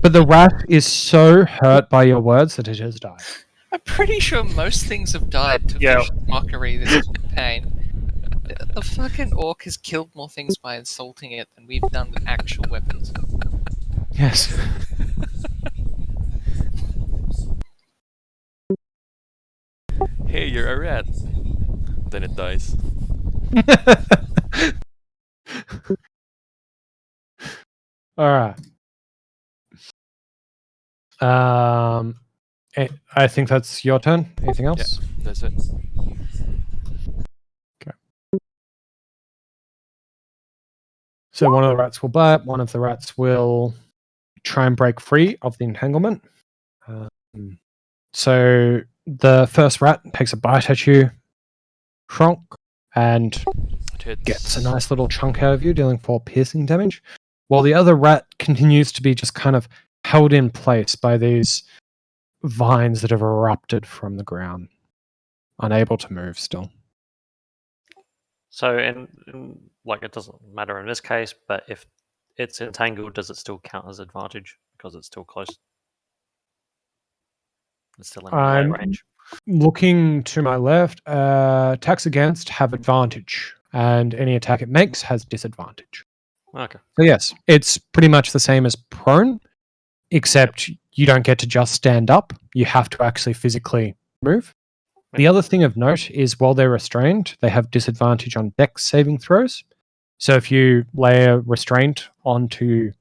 but the rat is so hurt by your words that it has died. I'm pretty sure most things have died to Yeah. vicious mockery this campaign. The fucking orc has killed more things by insulting it than we've done with actual weapons. Yes. Hey, you're a rat. Then it dies. All right. I think that's your turn. Anything else? That's it. So one of the rats will bite. One of the rats will try and break free of the entanglement. So the first rat takes a bite at you, Shronk, and It hits. gets a nice little chunk out of you, dealing 4 piercing damage, while the other rat continues to be just kind of held in place by these vines that have erupted from the ground, unable to move still. So, like, it doesn't matter in this case, but if it's entangled, does it still count as advantage because it's still close? It's still in melee I'm range. looking to my left. Attacks against have advantage, and any attack it makes has disadvantage. Okay. So yes, it's pretty much the same as prone, except you don't get to just stand up. You have to actually physically move. The other thing of note is while they're restrained, they have disadvantage on dex saving throws. So if you layer restraint onto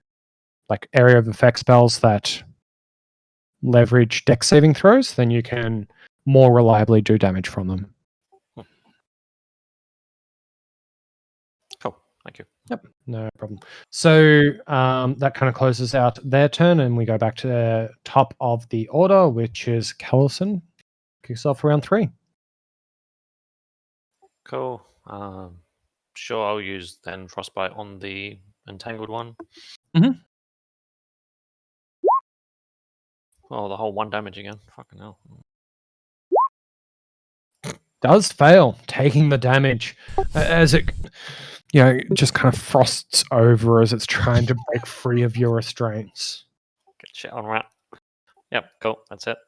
like area of effect spells that leverage dex saving throws, then you can more reliably do damage from them. Cool. Thank you. Yep, no problem. So that kind of closes out their turn, and we go back to the top of the order, which is Callison. Kicks off round 3. Cool. Sure, I'll use then Frostbite on the entangled one. Mhm. Oh, the whole 1 damage again. Fucking hell. Does fail, taking the damage as it, just kind of frosts over as it's trying to break free of your restraints. Get shit on rat. Yep, cool. That's it.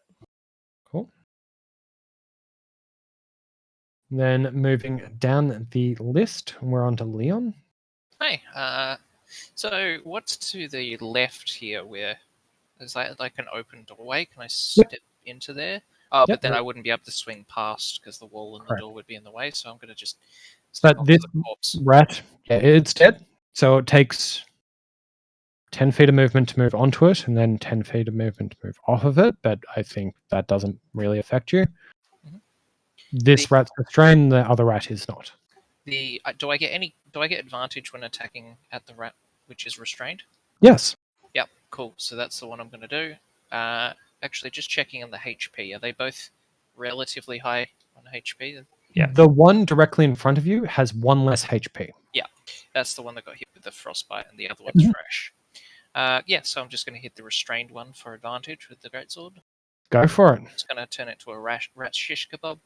Cool. Then moving down the list, we're on to Leon. Hey, so what's to the left here? Where is that like an open doorway? Can I step into there? Oh, Yep. but then I wouldn't be able to swing past because the wall and the Correct. door would be in the way. So I'm going to just step But onto this the corpse. rat, it's dead. So it takes 10 feet of movement to move onto it, and then 10 feet of movement to move off of it. But I think that doesn't really affect you. Mhm. This rat's restrained, the other rat is not. Do I get advantage when attacking at the rat which is restrained? Yes. Yep, cool. So that's the one I'm going to do. Actually, just checking on the HP. Are they both relatively high on HP? Yeah. The one directly in front of you has 1 less HP. That's the one that got hit with the frostbite, and the other one's Mhm. fresh. So I'm just going to hit the restrained one for advantage with the greatsword. Go for it. It's going to turn it to a rat shish kebab.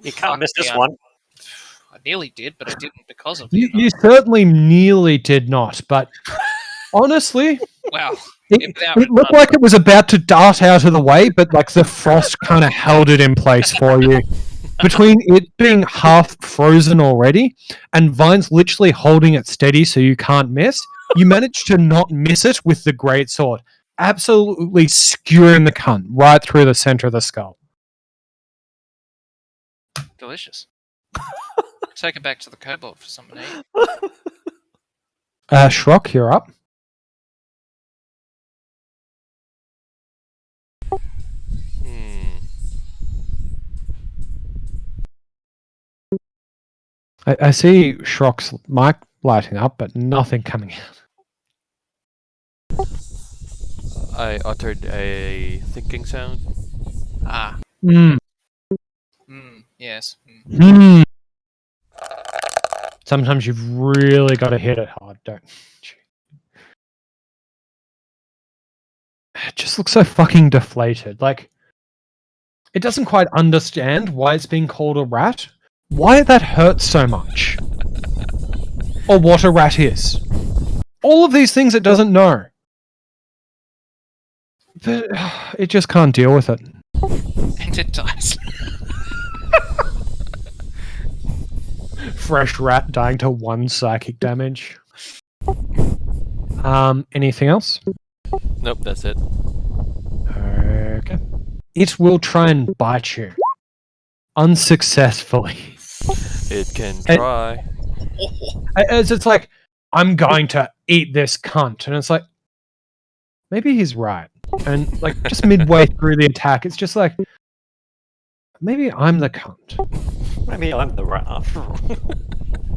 You Fuck can't miss me, this I- one. I nearly did, but I didn't because of You, the you certainly nearly did not, but honestly, Wow. it Without looked advantage. like it was about to dart out of the way, but like the frost kind of held it in place for you. Between it being half frozen already and Vine's literally holding it steady so you can't miss, you managed to not miss it with the great sword. Absolutely skewering the cunt right through the center of the skull. Delicious. Take it back to the cobalt for something to eat. Shrock, you're up. Hmm. I see Shrock's mic lighting up, but nothing coming out. I uttered a thinking sound. Ah. Mm. Yes. Sometimes you've really got to hit it hard, don't you? It just looks so fucking deflated. Like, it doesn't quite understand why it's being called a rat, why that hurts so much, or what a rat is. All of these things it doesn't know. But it just can't deal with it. And it dies. Fresh rat dying to 1 psychic damage. Anything else? Nope, that's it. Okay. It will try and bite you. Unsuccessfully. It can And- try. As it's like, I'm going to eat this cunt. And it's like, maybe he's right. And like, just midway through the attack, it's just like, maybe I'm the cunt. Maybe I'm the rat after all.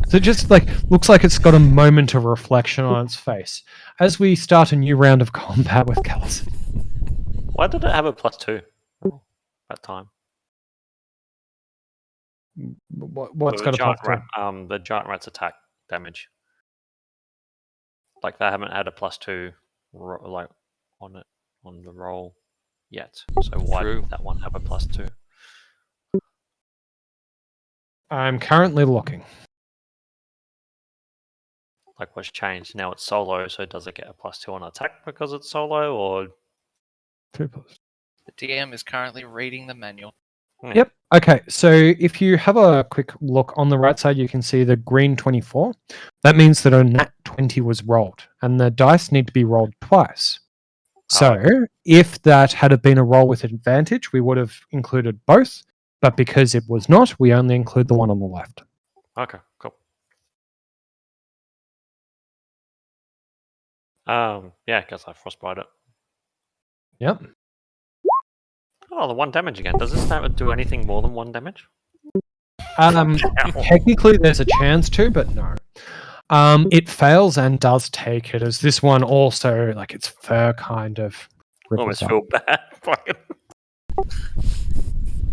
So it just like looks like it's got a moment of reflection on its face as we start a new round of combat with Callison. Why did it have a +2 that time? What's The got a giant plus 2? rat, the giant rat's attack damage. Like they haven't had a +2 like on it on the roll yet. So why True. did that one have a +2? I'm currently looking. Like what's changed? Now it's solo, so does it get a +2 on attack because it's solo, or 2 plus. The DM is currently reading the manual. Yep. Okay. So if you have a quick look on the right side, you can see the green 24. That means that a nat 20 was rolled, and the dice need to be rolled twice. So if that had been a roll with advantage, we would have included both. But because it was not, we only include the one on the left. Okay, cool. Yeah, because I frostbite it. Yep. Oh, the 1 damage again. Does this not do anything more than 1 damage? Technically, there's a chance to, but no. It fails and does take it, as this one also, like its fur kind of ripples Almost up. feel bad. Fucking.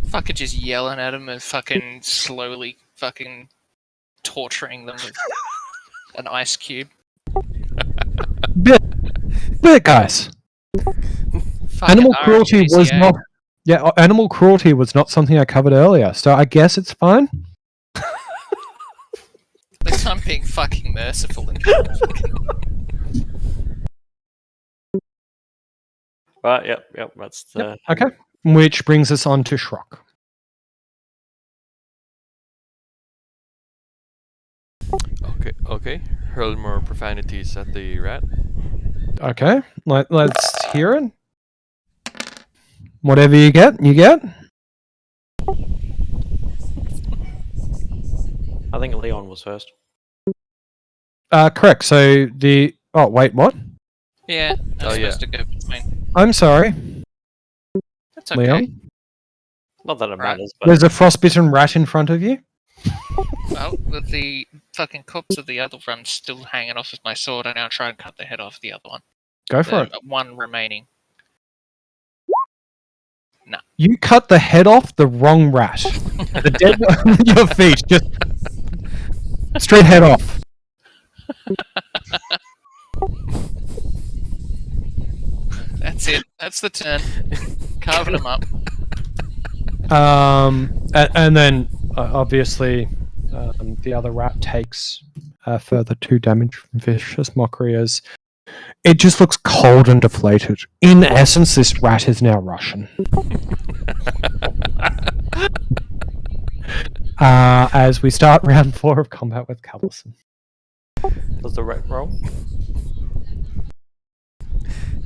Fucking just yelling at them and fucking slowly fucking torturing them with an ice cube. But guys, Fucking animal cruelty was RSPCA. not. Yeah, animal cruelty was not something I covered earlier, so I guess it's fine. At least I'm being fucking merciful and Right, yep. That's the. Okay. Which brings us on to Shrock. Okay. Hurl more profanities at the rat. Okay, let's hear it. Whatever you get, you get. I think Leon was first. Correct. So the. Oh, wait, what? yeah, I'm Oh, supposed to go between. I'm sorry, That's okay. Leon. Not that it Right. matters, but There's a frostbitten rat in front of you. Well, with the fucking corpse of the other one still hanging off of my sword, I now try and cut the head off the other one. Go for it. The one remaining. You cut the head off the wrong rat. The dead one on your feet, just straight head off. That's it. That's the turn. Carving them up. And then obviously the other rat takes further 2 damage from vicious mockery as it just looks cold and deflated. In essence, this rat is now Russian. As we start round 4 of combat with Callison. does the rat roll?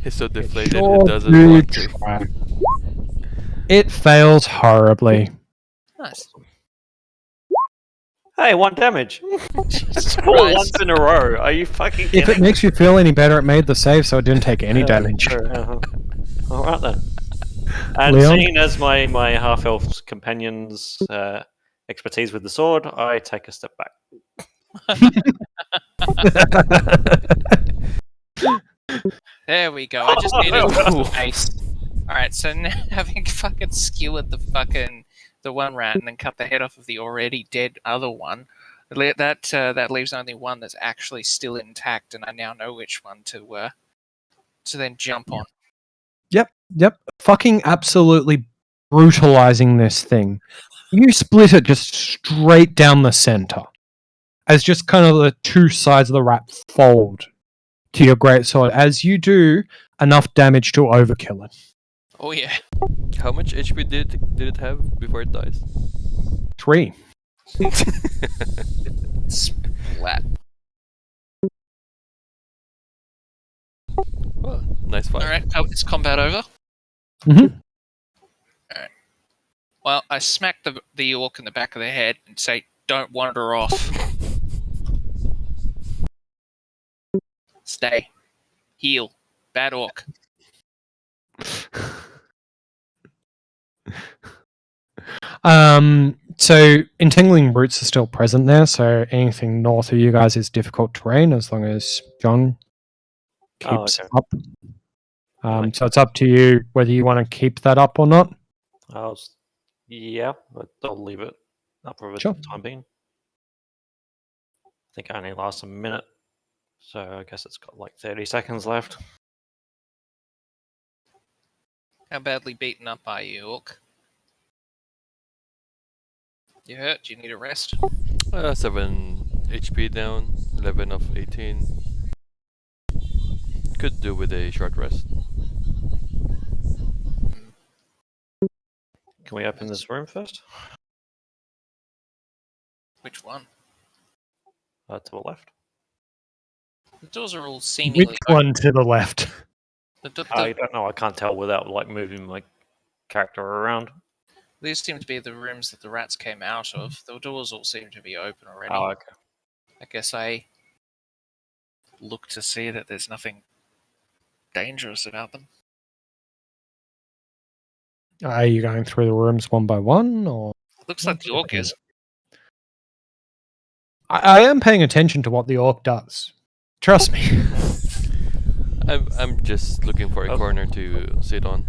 He's so deflated Sure he doesn't do want to. try. It fails horribly. Nice. Hey, 1 damage. Jesus All Christ. once in a row. Are you fucking If kidding? it makes you feel any better, it made the save, so it didn't take any damage. All right then. And Leon? seeing as my half-elf companion's expertise with the sword, I take a step back. There we go. I just needed a space. Alright, so now having fucking skewered the one rat and then cut the head off of the already dead other one, that leaves only one that's actually still intact, and I now know which one to then jump on. Yep. Fucking absolutely brutalizing this thing. You split it just straight down the center. As just kind of the 2 sides of the rat fold to your greatsword. As you do enough damage to overkill it. Oh yeah. How much HP did it have before it dies? 3. Splat. Oh, nice fight. Alright, is combat over? Mhm. Well, I smack the orc in the back of the head and say, "Don't wander off. Stay. Heal. Bad orc." So entangling roots are still present there, so anything north of you guys is difficult terrain as long as John keeps okay. up. So it's up to you whether you want to keep that up or not. Yeah, but I'll leave it up for Sure. the time being. I think it only lasts a minute, so I guess it's got like 30 seconds left. How badly beaten up are you, orc? You hurt? Do you need a rest? 7 HP down, 11 of 18. Could do with a short rest. Can we open this room first? Which one? To the left. The doors are all seemingly Which one to the left? I don't know. I can't tell without like moving my character around. These seem to be the rooms that the rats came out of. The doors all seem to be open already. Oh, okay. I guess I look to see that there's nothing dangerous about them. Are you going through the rooms one by one, or Looks like the orc is. I am paying attention to what the orc does. Trust me. I'm just looking for a corner to sit on.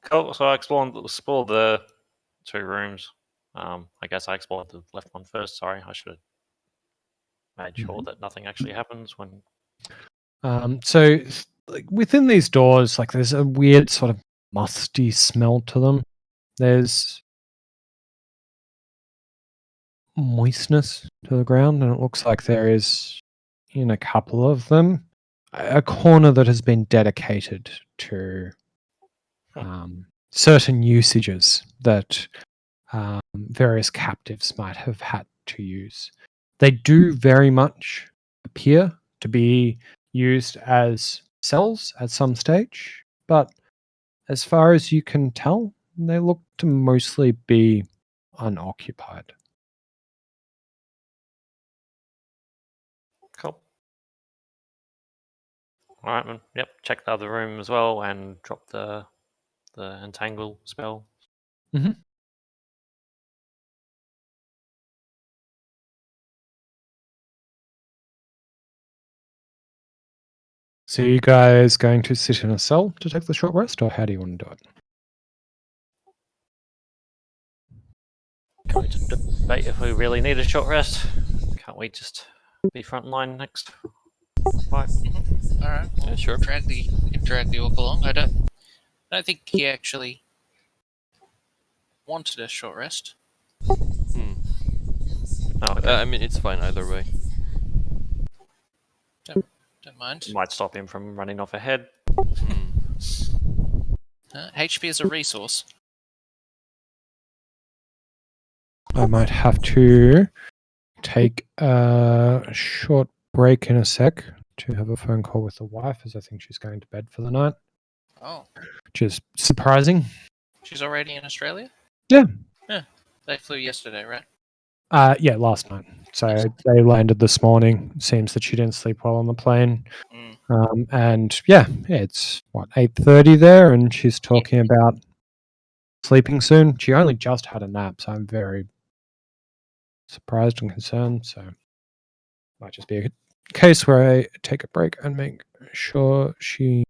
Cool. So I explored the 2 rooms. I guess I explored the left one first. Sorry, I should have made sure that nothing actually happens when. So, like within these doors, like there's a weird sort of musty smell to them. There's moistness to the ground, and it looks like there is, in a couple of them, a corner that has been dedicated to certain usages that various captives might have had to use. They do very much appear to be used as cells at some stage, but as far as you can tell, they look to mostly be unoccupied. Cool. All right, man. Yep. Check the other room as well and drop the entangle spell. So you guys going to sit in a cell to take the short rest, or how do you want to do it? Can we just debate if we really need a short rest? Can't we just be front line next fight? All right. Well, Yeah, sure. Drag the orc along. I don't think he actually wanted a short rest. Hmm. Oh, okay. I mean, it's fine either way. Don't mind. Might stop him from running off ahead. HP is a resource. I might have to take a short break in a sec to have a phone call with the wife, as I think she's going to bed for the night, Oh, which is surprising. she's already in Australia? Yeah. Yeah. They flew yesterday, right? Yeah, last night. So they landed this morning. Seems that she didn't sleep well on the plane. And yeah, it's 8:30 there, and she's talking about sleeping soon. She only just had a nap, so I'm very surprised and concerned. So might just be a case where I take a break and make sure she You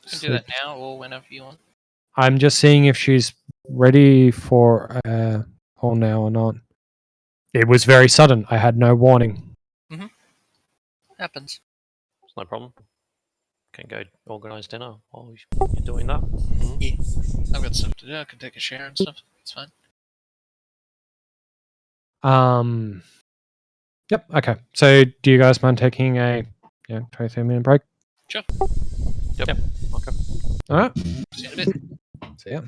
can do that sleeps. now or whenever you want. I'm just seeing if she's ready for a call now or not. It was very sudden. I had no warning. Happens. It's no problem. Can go organise dinner while you're doing that. Yeah. I've got stuff to do. I can take a shower and stuff. It's fine. Yep. Okay. So, do you guys mind taking a 23-minute break? Sure. Yep. Okay. All right. See you in a bit. See ya.